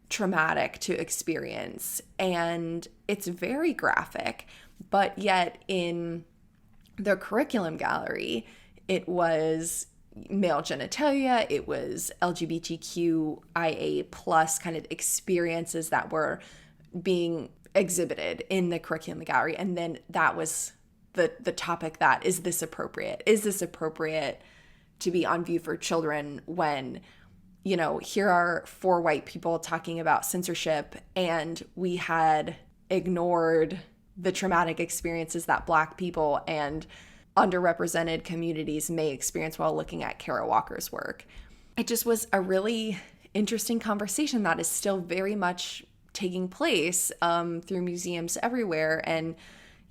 traumatic to experience, and it's very graphic. But yet in the curriculum gallery, it was male genitalia, it was LGBTQIA plus kind of experiences that were being exhibited in the curriculum gallery. And then that was the topic, that is this appropriate? Is this appropriate to be on view for children when, here are 4 white people talking about censorship, and we had ignored the traumatic experiences that Black people and underrepresented communities may experience while looking at Kara Walker's work. It just was a really interesting conversation that is still very much taking place through museums everywhere. And,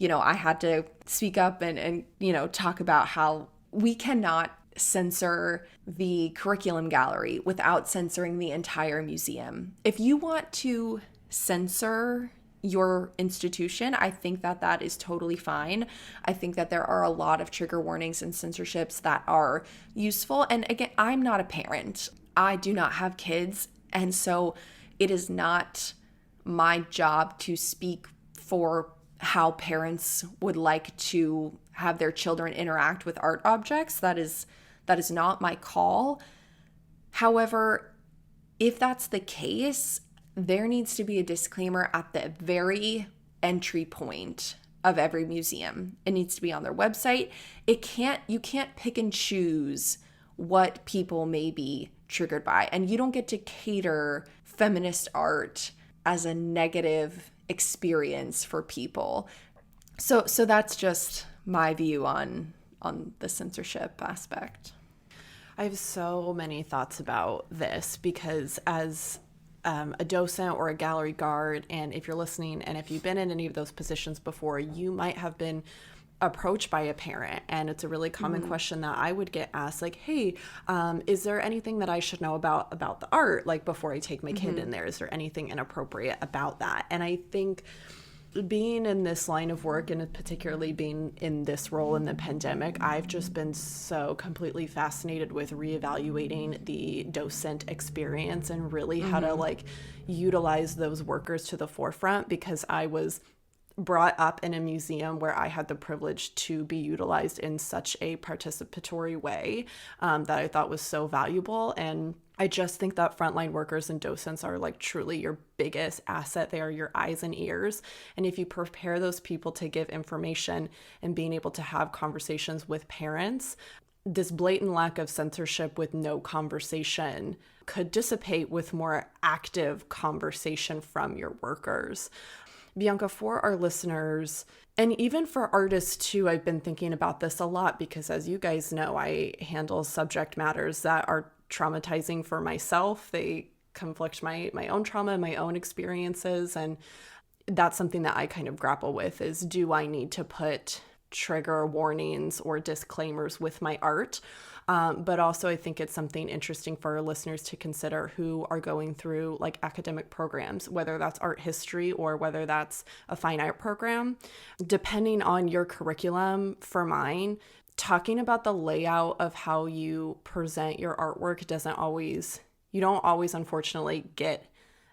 I had to speak up and talk about how we cannot censor the curriculum gallery without censoring the entire museum. If you want to censor your institution, I think that is totally fine. I think that there are a lot of trigger warnings and censorships that are useful. And again, I'm not a parent. I do not have kids. And so it is not my job to speak for how parents would like to have their children interact with art objects. That is That is not my call. However, if that's the case, there needs to be a disclaimer at the very entry point of every museum. It needs to be on their website. You can't pick and choose what people may be triggered by. And you don't get to cater feminist art as a negative experience for people. So that's just my view on the censorship aspect. I have so many thoughts about this because as a docent or a gallery guard, and if you're listening and if you've been in any of those positions before, you might have been approached by a parent, and it's a really common question that I would get asked, like, hey, is there anything that I should know about the art, like before I take my kid in there? Is there anything inappropriate about that? And I think being in this line of work, and particularly being in this role in the pandemic, I've just been so completely fascinated with reevaluating the docent experience and really how to like utilize those workers to the forefront, because I was brought up in a museum where I had the privilege to be utilized in such a participatory way that I thought was so valuable. And I just think that frontline workers and docents are like truly your biggest asset. They are your eyes and ears. And if you prepare those people to give information and being able to have conversations with parents, this blatant lack of censorship with no conversation could dissipate with more active conversation from your workers. Bianca, for our listeners, and even for artists too, I've been thinking about this a lot because, as you guys know, I handle subject matters that are traumatizing for myself. They conflict my own trauma, my own experiences, and that's something that I kind of grapple with is, do I need to put trigger warnings or disclaimers with my art? But also I think it's something interesting for our listeners to consider who are going through like academic programs, whether that's art history or whether that's a fine art program. Depending on your curriculum, for mine, talking about the layout of how you present your artwork you don't always unfortunately get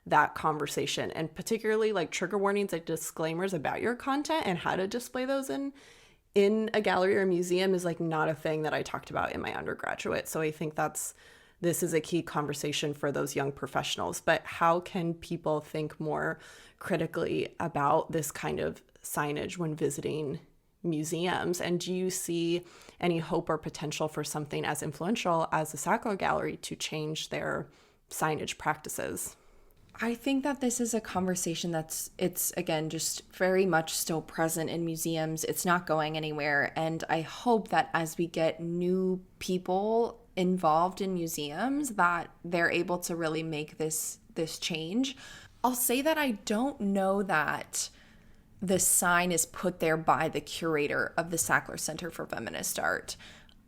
that conversation. And particularly like trigger warnings, like disclaimers about your content and how to display those in a gallery or museum is like not a thing that I talked about in my undergraduate. So I think this is a key conversation for those young professionals. But how can people think more critically about this kind of signage when visiting museums? And do you see any hope or potential for something as influential as the Sackler Gallery to change their signage practices? I think that this is a conversation it's again just very much still present in museums. It's not going anywhere, and I hope that as we get new people involved in museums that they're able to really make this change. I'll say that I don't know that the sign is put there by the curator of the Sackler Center for Feminist Art.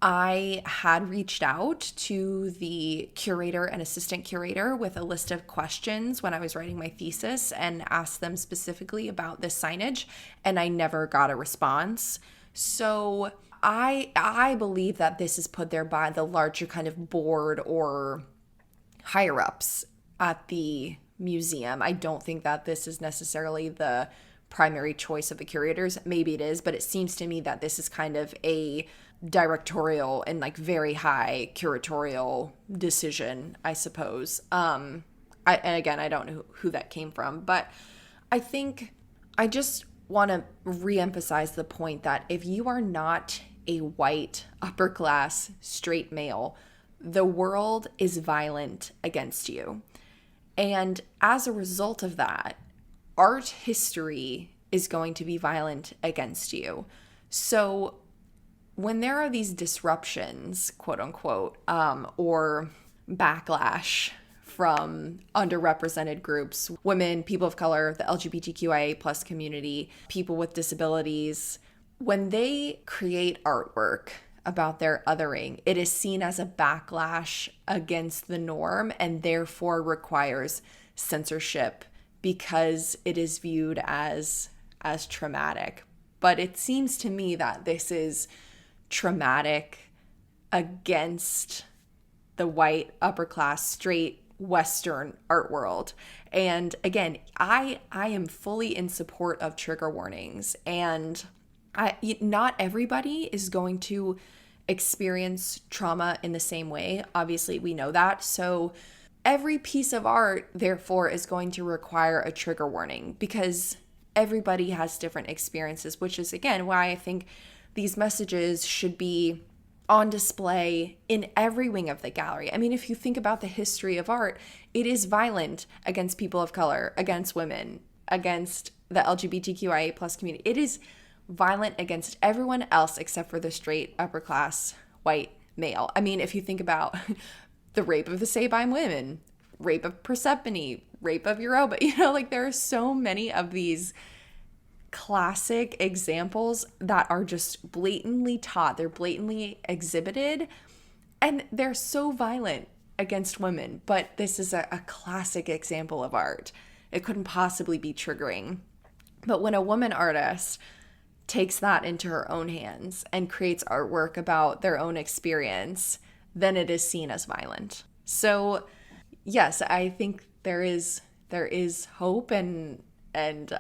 I had reached out to the curator and assistant curator with a list of questions when I was writing my thesis and asked them specifically about this signage, and I never got a response. So I believe that this is put there by the larger kind of board or higher ups at the museum. I don't think that this is necessarily the primary choice of the curators. Maybe it is, but it seems to me that this is kind of a directorial and like very high curatorial decision, I suppose. And again, I don't know who that came from, but I think I just want to reemphasize the point that if you are not a white, upper class, straight male, the world is violent against you. And as a result of that, art history is going to be violent against you. So when there are these disruptions, quote unquote, or backlash from underrepresented groups, women, people of color, the LGBTQIA plus community, people with disabilities, when they create artwork about their othering, it is seen as a backlash against the norm and therefore requires censorship because it is viewed as traumatic. But it seems to me that this is traumatic against the white, upper class, straight, Western art world. And again, I am fully in support of trigger warnings, and not everybody is going to experience trauma in the same way. Obviously, we know that. So every piece of art, therefore, is going to require a trigger warning because everybody has different experiences, which is, again, why I think these messages should be on display in every wing of the gallery. I mean, if you think about the history of art, it is violent against people of color, against women, against the LGBTQIA plus community. It is violent against everyone else except for the straight upper class white male. I mean, if you think about the rape of the Sabine women, rape of Persephone, rape of Europa, like there are so many of these classic examples that are just blatantly taught. They're blatantly exhibited, and they're so violent against women. But this is a classic example of art. It couldn't possibly be triggering. But when a woman artist takes that into her own hands and creates artwork about their own experience, then it is seen as violent. So yes, I think there is hope, and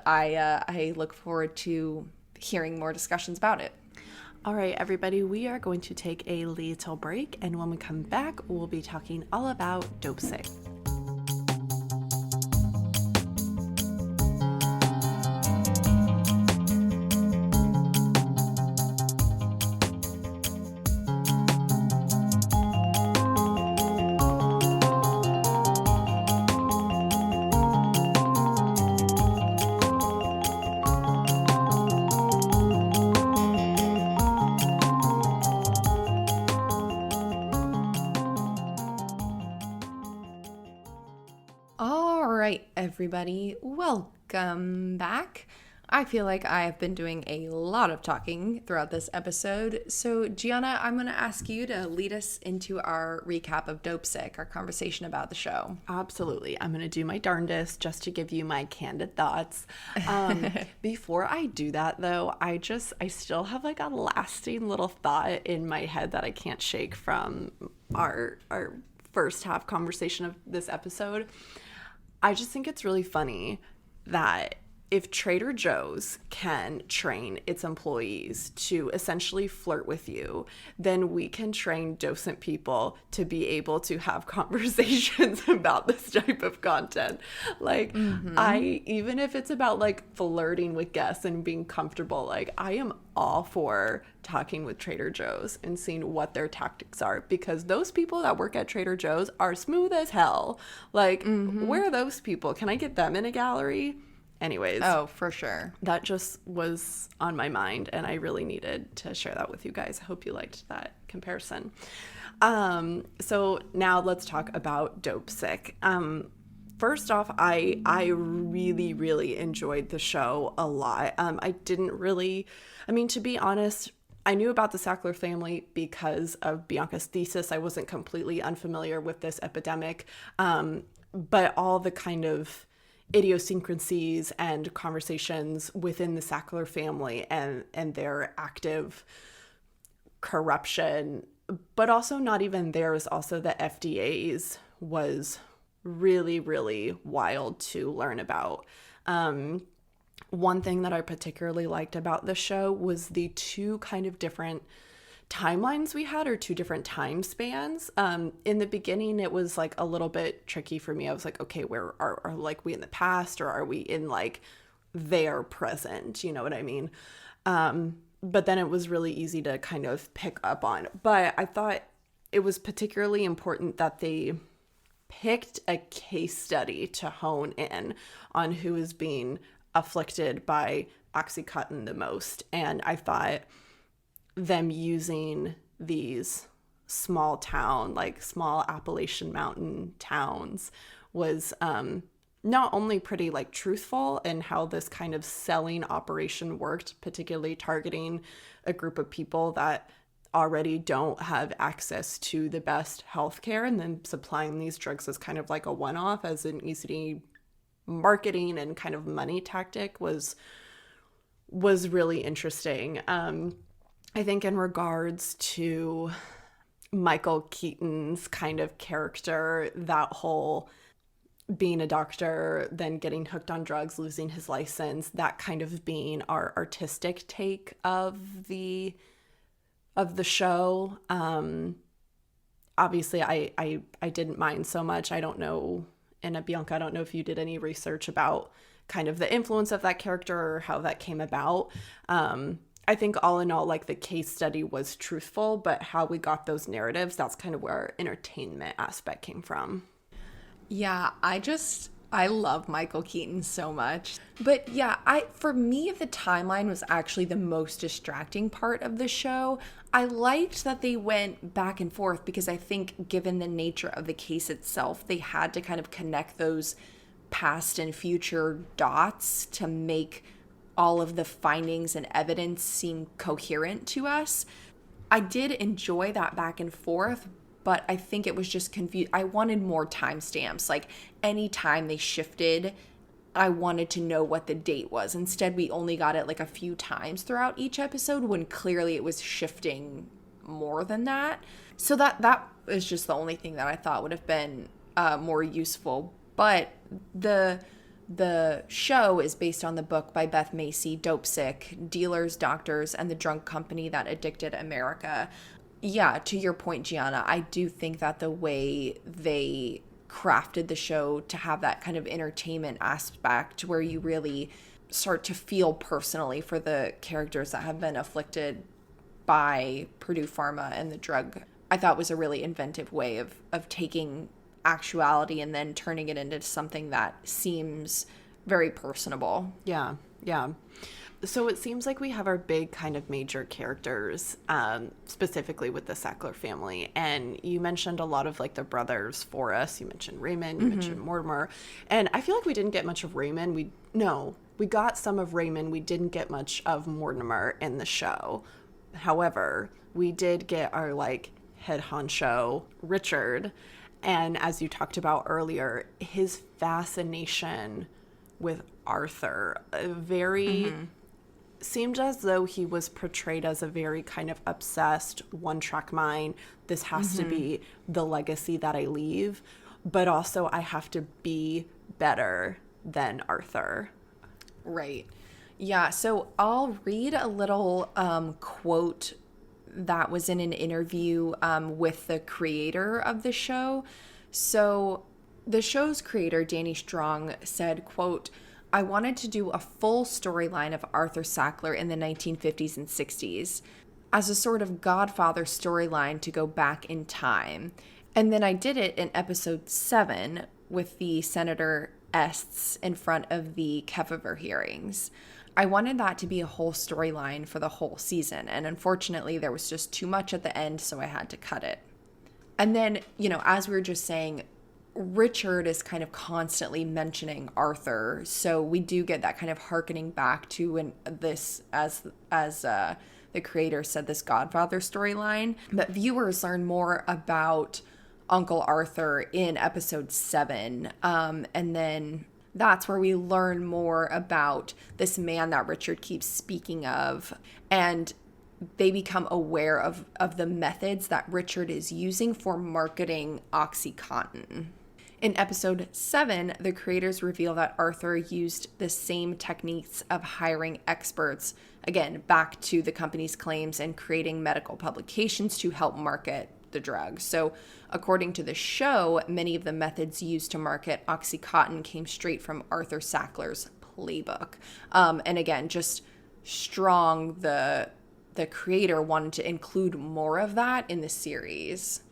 I look forward to hearing more discussions about it. All right, everybody, we are going to take a little break, and when we come back, we'll be talking all about Dopesick. Everybody, welcome back. I feel like I have been doing a lot of talking throughout this episode. So Gianna, I'm going to ask you to lead us into our recap of Dopesick, our conversation about the show. Absolutely. I'm going to do my darndest just to give you my candid thoughts. Before I do that though, I still have like a lasting little thought in my head that I can't shake from our first half conversation of this episode. I just think it's really funny that if Trader Joe's can train its employees to essentially flirt with you, then we can train docent people to be able to have conversations about this type of content. Like, even if it's about like flirting with guests and being comfortable, like I am all for talking with Trader Joe's and seeing what their tactics are, because those people that work at Trader Joe's are smooth as hell. Like, where are those people? Can I get them in a gallery? Anyways. Oh, for sure. That just was on my mind, and I really needed to share that with you guys. I hope you liked that comparison. So now let's talk about Dopesick. First off, I really, really enjoyed the show a lot. To be honest, I knew about the Sackler family because of Bianca's thesis. I wasn't completely unfamiliar with this epidemic, but all the kind of idiosyncrasies and conversations within the Sackler family and their active corruption, but also not even theirs, also the FDA's, was really, really wild to learn about. One thing that I particularly liked about the show was the two kind of different timelines we had, or two different time spans. In the beginning, it was like a little bit tricky for me. I was like, okay, where are like we in the past, or are we in like their present? You know what I mean? But then it was really easy to kind of pick up on. But I thought it was particularly important that they picked a case study to hone in on who is being afflicted by Oxycontin the most. And I thought them using these small Appalachian mountain towns was not only pretty like truthful in how this kind of selling operation worked, particularly targeting a group of people that already don't have access to the best healthcare, and then supplying these drugs as kind of like a one-off, as an easy marketing and kind of money tactic was really interesting. I think in regards to Michael Keaton's kind of character, that whole being a doctor, then getting hooked on drugs, losing his license, that kind of being our artistic take of the of the show. Obviously, I didn't mind so much. I don't know, and Bianca, I don't know if you did any research about kind of the influence of that character or how that came about. I think all in all, like, the case study was truthful, but how we got those narratives, that's kind of where our entertainment aspect came from. Yeah, I love Michael Keaton so much. But yeah, for me, the timeline was actually the most distracting part of the show. I liked that they went back and forth because I think given the nature of the case itself, they had to kind of connect those past and future dots to make all of the findings and evidence seem coherent to us. I did enjoy that back and forth, but I think it was just confused. I wanted more timestamps. Like, any time they shifted, I wanted to know what the date was. Instead, we only got it like a few times throughout each episode when clearly it was shifting more than that. So that is just the only thing that I thought would have been more useful. But the show is based on the book by Beth Macy, Dopesick, Dealers, Doctors, and the Drug Company That Addicted America. Yeah, to your point, Gianna, I do think that the way they crafted the show to have that kind of entertainment aspect where you really start to feel personally for the characters that have been afflicted by Purdue Pharma and the drug, I thought was a really inventive way of taking actuality and then turning it into something that seems very personable. Yeah. So it seems like we have our big kind of major characters, specifically with the Sackler family. And you mentioned a lot of like the brothers for us. You mentioned Raymond, you mentioned Mortimer. And I feel like we didn't get much of Raymond. We got some of Raymond. We didn't get much of Mortimer in the show. However, we did get our like head honcho, Richard. And as you talked about earlier, his fascination with Arthur, seemed as though he was portrayed as a very kind of obsessed, one-track mind. This has to be the legacy that I leave, but also I have to be better than Arthur. Right. Yeah, so I'll read a little quote that was in an interview with the creator of the show. So the show's creator, Danny Strong, said, quote, "I wanted to do a full storyline of Arthur Sackler in the 1950s and 60s as a sort of Godfather storyline to go back in time. And then I did it in episode 7 with the Senator Ests in front of the Kefauver hearings. I wanted that to be a whole storyline for the whole season, and unfortunately there was just too much at the end, so I had to cut it." And then, as we were just saying, Richard is kind of constantly mentioning Arthur, so we do get that kind of hearkening back to this, as the creator said, this Godfather storyline. But viewers learn more about Uncle Arthur in episode 7, and then that's where we learn more about this man that Richard keeps speaking of, and they become aware of the methods that Richard is using for marketing OxyContin. In episode 7, the creators reveal that Arthur used the same techniques of hiring experts, again, back to the company's claims, and creating medical publications to help market the drug. So according to the show, many of the methods used to market OxyContin came straight from Arthur Sackler's playbook. And again, just strong, the creator wanted to include more of that in the series.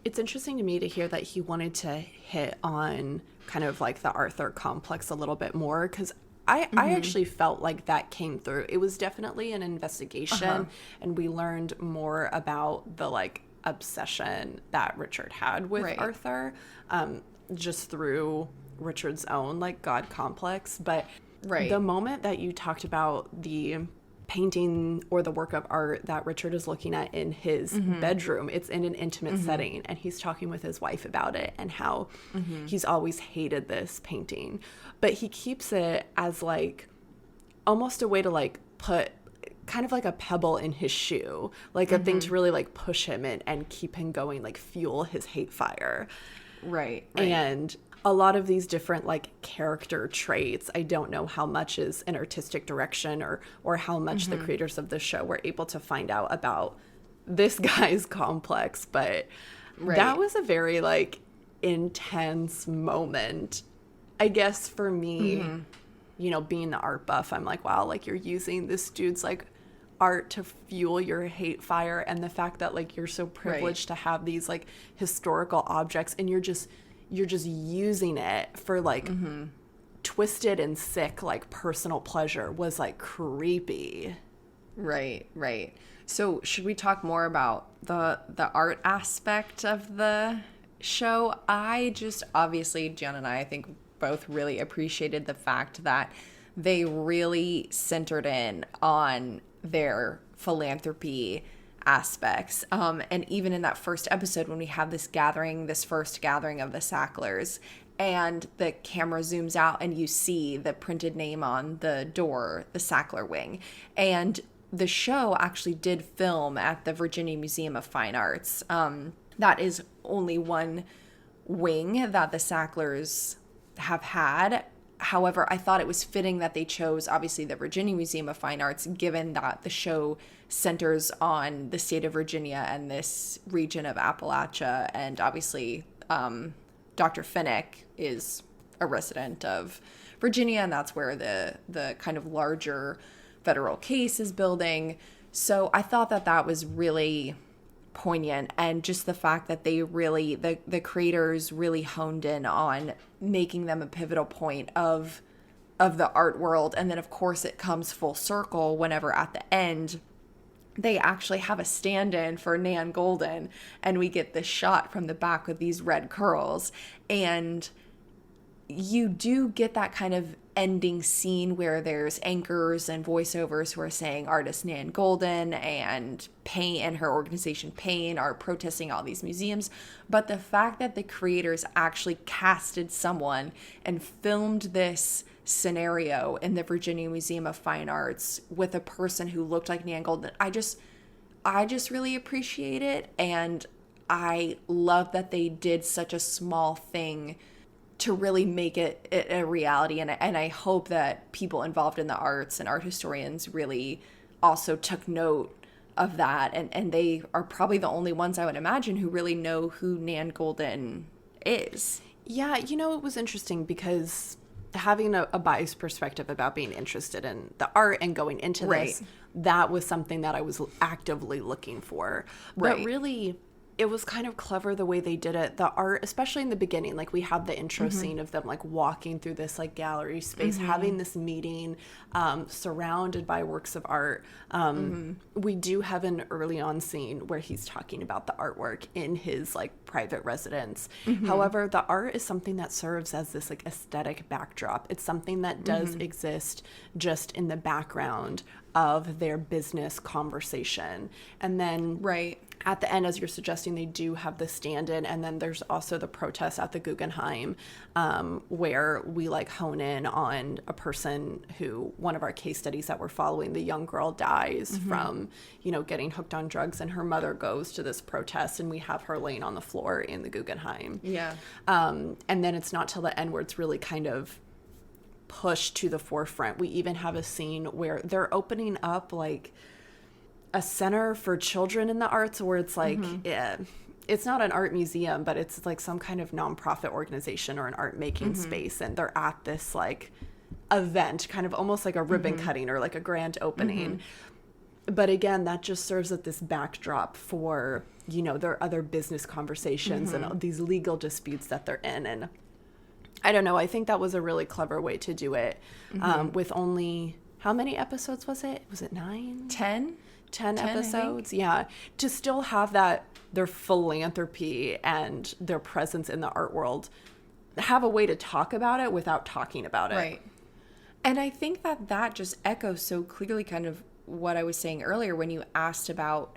It's interesting to me to hear that he wanted to hit on kind of like the Arthur complex a little bit more, because I actually felt like that came through. It was definitely an investigation, and we learned more about the like obsession that Richard had with Arthur, just through Richard's own like God complex. But the moment that you talked about the painting or the work of art that Richard is looking at in his bedroom, it's in an intimate setting, and he's talking with his wife about it and how he's always hated this painting, but he keeps it as like almost a way to like put kind of like a pebble in his shoe, like a thing to really like push him in and keep him going, like fuel his hate fire. Right. And a lot of these different like character traits, I don't know how much is an artistic direction or how much the creators of the show were able to find out about this guy's complex, but that was a very like intense moment, I guess, for me. You know, being the art buff, I'm like, wow, like you're using this dude's like art to fuel your hate fire, and the fact that like you're so privileged to have these like historical objects, and you're just using it for like twisted and sick like personal pleasure was like creepy. Right. So should we talk more about the art aspect of the show? I just, obviously, Jan and I think both really appreciated the fact that they really centered in on their philanthropy aspects. And even in that first episode, when we have this first gathering of the Sacklers, and the camera zooms out and you see the printed name on the door, the Sackler Wing. And the show actually did film at the Virginia Museum of Fine Arts. That is only one wing that the Sacklers have had. However, I thought it was fitting that they chose, obviously, the Virginia Museum of Fine Arts, given that the show centers on the state of Virginia and this region of Appalachia. And obviously, Dr. Finnick is a resident of Virginia, and that's where the kind of larger federal case is building. So I thought that was really poignant, and just the fact that they really, the creators really honed in on making them a pivotal point of the art world. And then of course it comes full circle whenever at the end they actually have a stand-in for Nan Goldin, and we get this shot from the back with these red curls, and you do get that kind of ending scene where there's anchors and voiceovers who are saying artist Nan Goldin and Pain and her organization Pain are protesting all these museums. But the fact that the creators actually casted someone and filmed this scenario in the Virginia Museum of Fine Arts with a person who looked like Nan Goldin, I just really appreciate it. And I love that they did such a small thing to really make it a reality. And I hope that people involved in the arts and art historians really also took note of that. And they are probably the only ones, I would imagine, who really know who Nan Goldin is. Yeah, you know, it was interesting because having a biased perspective about being interested in the art and going into this, that was something that I was actively looking for. But really, it was kind of clever the way they did it. The art, especially in the beginning, like we have the intro scene of them like walking through this like gallery space, having this meeting, surrounded by works of art. We do have an early on scene where he's talking about the artwork in his like private residence. However, the art is something that serves as this like aesthetic backdrop. It's something that does exist just in the background of their business conversation. And then at the end, as you're suggesting, they do have the stand-in, and then there's also the protest at the Guggenheim, where we like hone in on a person who, one of our case studies that we're following, the young girl dies from, you know, getting hooked on drugs, and her mother goes to this protest, and we have her laying on the floor in the Guggenheim. And then it's not till the end where it's really kind of pushed to the forefront. We even have a scene where they're opening up like a center for children in the arts, where it's like it's not an art museum, but it's like some kind of nonprofit organization or an art making space, and they're at this like event, kind of almost like a ribbon cutting or like a grand opening. But again, that just serves as this backdrop for, you know, their other business conversations and all these legal disputes that they're in. And I don't know, I think that was a really clever way to do it, with only, how many episodes was it? Was it 9? 10 episodes? Yeah. To still have that, their philanthropy and their presence in the art world, have a way to talk about it without talking about it. Right. And I think that just echoes so clearly kind of what I was saying earlier when you asked about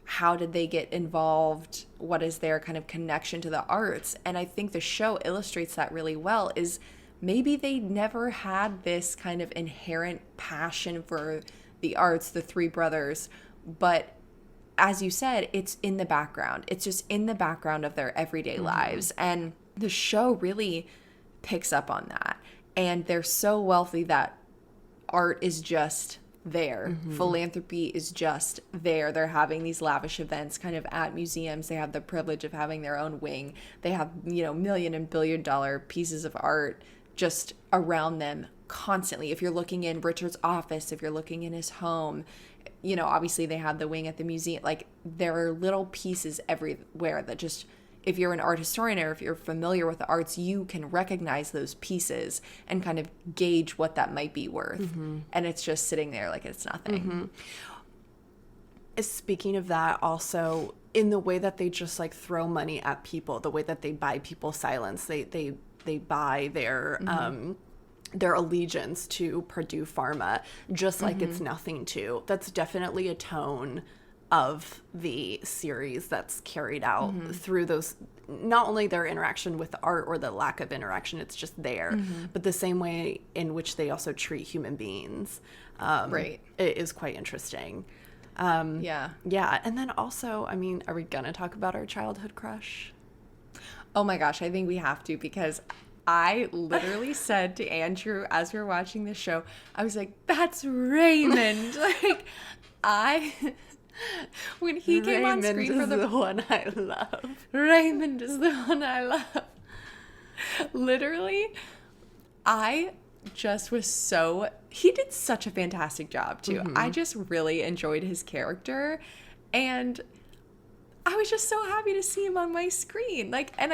how did they get involved, what is their kind of connection to the arts. And I think the show illustrates that really well, is maybe they never had this kind of inherent passion for the arts, the three brothers, but as you said, it's in the background. It's just in the background of their everyday lives. And the show really picks up on that. And they're so wealthy that art is just there. Philanthropy is just there. They're having these lavish events kind of at museums. They have the privilege of having their own wing. They have, million and billion dollar pieces of art just around them constantly. If you're looking in Richard's office, if you're looking in his home, obviously they have the wing at the museum. Like, there are little pieces everywhere that just, if you're an art historian or if you're familiar with the arts, you can recognize those pieces and kind of gauge what that might be worth. And it's just sitting there like it's nothing. Speaking of that, also in the way that they just like throw money at people, the way that they buy people's silence, they buy their allegiance to Purdue Pharma just like it's nothing to. That's definitely a tone of the series that's carried out through those, not only their interaction with the art or the lack of interaction, it's just there, but the same way in which they also treat human beings. Right. It is quite interesting. Yeah. And then also, I mean, are we gonna talk about our childhood crush? Oh my gosh, I think we have to, because I literally said to Andrew as we were watching this show, I was like, that's Raymond. When he came on screen for the one I love. Raymond is the one I love. Literally, I just was he did such a fantastic job too. I just really enjoyed his character, and I was just so happy to see him on my screen. Like, and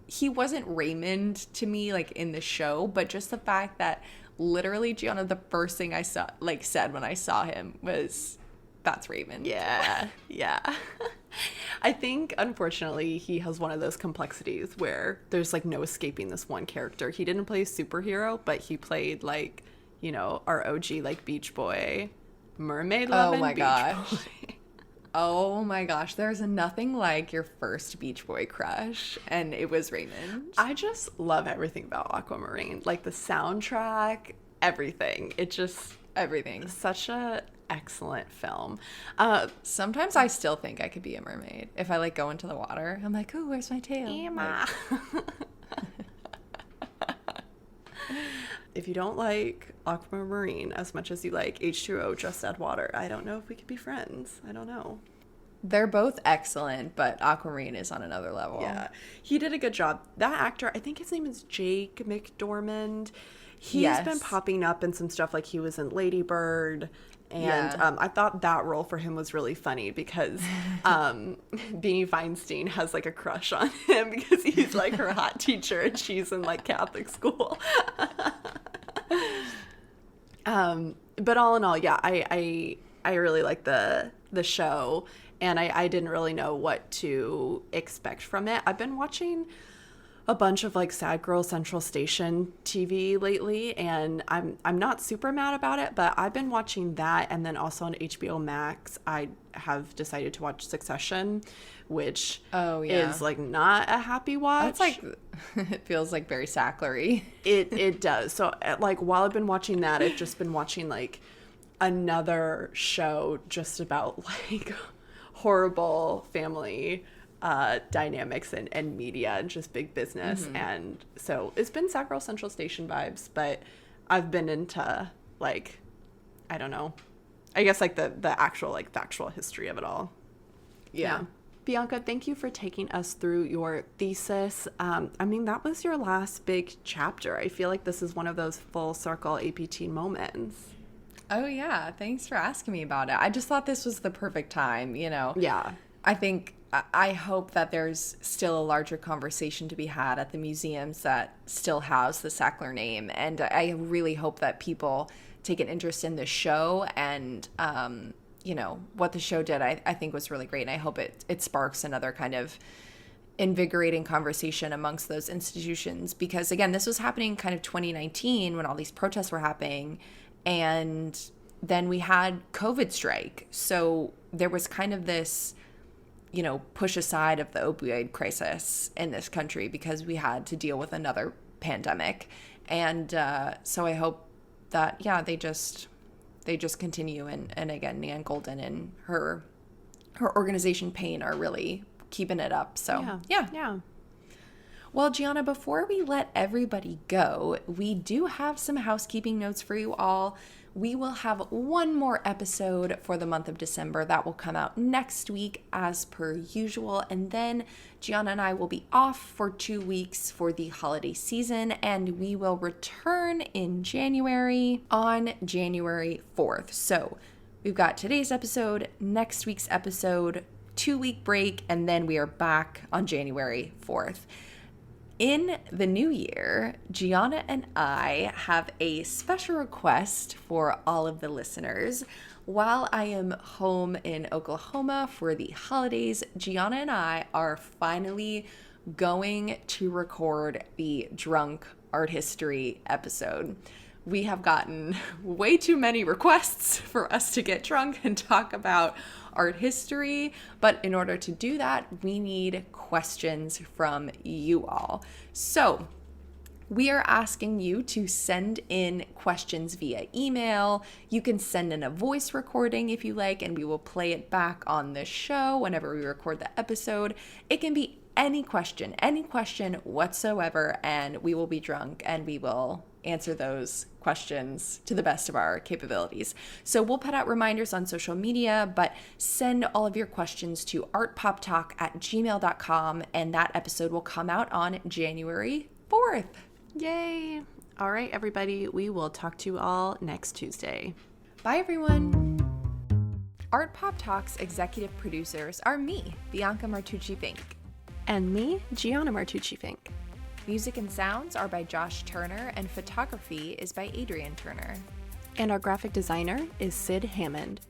he wasn't Raymond to me like in the show, but just the fact that literally, Gianna, the first thing I said when I saw him was, that's Raymond. Yeah. I think, unfortunately, he has one of those complexities where there's, like, no escaping this one character. He didn't play a superhero, but he played, like, our OG, like, Beach Boy, mermaid loving Beach Boy. Oh my gosh, there's nothing like your first Beach Boy crush, and it was Raymond. I just love everything about Aquamarine. Like the soundtrack, everything. Everything. Such a excellent film. Sometimes I still think I could be a mermaid. If I like go into the water, I'm like, ooh, where's my tail? Emma. If you don't like Aquamarine as much as you like H2O, Just Add Water, I don't know if we could be friends. I don't know. They're both excellent, but Aquamarine is on another level. Yeah. He did a good job. That actor, I think his name is Jake McDormand. He's been popping up in some stuff, like he was in Lady Bird. And I thought that role for him was really funny because Beanie Feinstein has like a crush on him because he's like her hot teacher and she's in like Catholic school. But all in all, yeah, I really like the show, and I didn't really know what to expect from it. I've been watching a bunch of like Sad Girl Central Station TV lately, and I'm not super mad about it, but I've been watching that, and then also on HBO Max I have decided to watch Succession, which is like not a happy watch. It's like it feels like very Sackler-y. It does. So like while I've been watching that, I've just been watching like another show just about like horrible family dynamics and media and just big business. And so it's been Sad Girl Central Station vibes, but I've been into like, I don't know, I guess like the actual like factual history of it all. Yeah. Bianca, thank you for taking us through your thesis. I mean, that was your last big chapter. I feel like this is one of those full circle APT moments. Oh yeah, thanks for asking me about it. I just thought this was the perfect time, Yeah. I hope that there's still a larger conversation to be had at the museums that still house the Sackler name. And I really hope that people take an interest in the show and, what the show did, I think was really great. And I hope it sparks another kind of invigorating conversation amongst those institutions. Because, again, this was happening kind of 2019 when all these protests were happening. And then we had COVID strike. So there was kind of this push aside of the opioid crisis in this country because we had to deal with another pandemic. And so I hope that, they just continue. And again, Nan Golden and her organization Pain are really keeping it up. So, yeah. Well, Gianna, before we let everybody go, we do have some housekeeping notes for you all. We will have one more episode for the month of December that will come out next week as per usual. And then Gianna and I will be off for 2 weeks for the holiday season, and we will return in January on January 4th. So we've got today's episode, next week's episode, 2-week break, and then we are back on January 4th. In the new year, Gianna and I have a special request for all of the listeners. While I am home in Oklahoma for the holidays, Gianna and I are finally going to record the Drunk Art History episode. We have gotten way too many requests for us to get drunk and talk about art history, but in order to do that, we need questions from you all. So we are asking you to send in questions via email. You can send in a voice recording if you like, and we will play it back on the show whenever we record the episode. It can be any question whatsoever, and we will be drunk and we will answer those questions to the best of our capabilities. So we'll put out reminders on social media, but send all of your questions to artpoptalk@gmail.com, and that episode will come out on January 4th. Yay! All right, everybody, we will talk to you all next Tuesday. Bye, everyone. Art Pop Talk's executive producers are me, Bianca Martucci-Fink. And me, Gianna Martucci-Fink. Music and sounds are by Josh Turner, and photography is by Adrian Turner. And our graphic designer is Sid Hammond.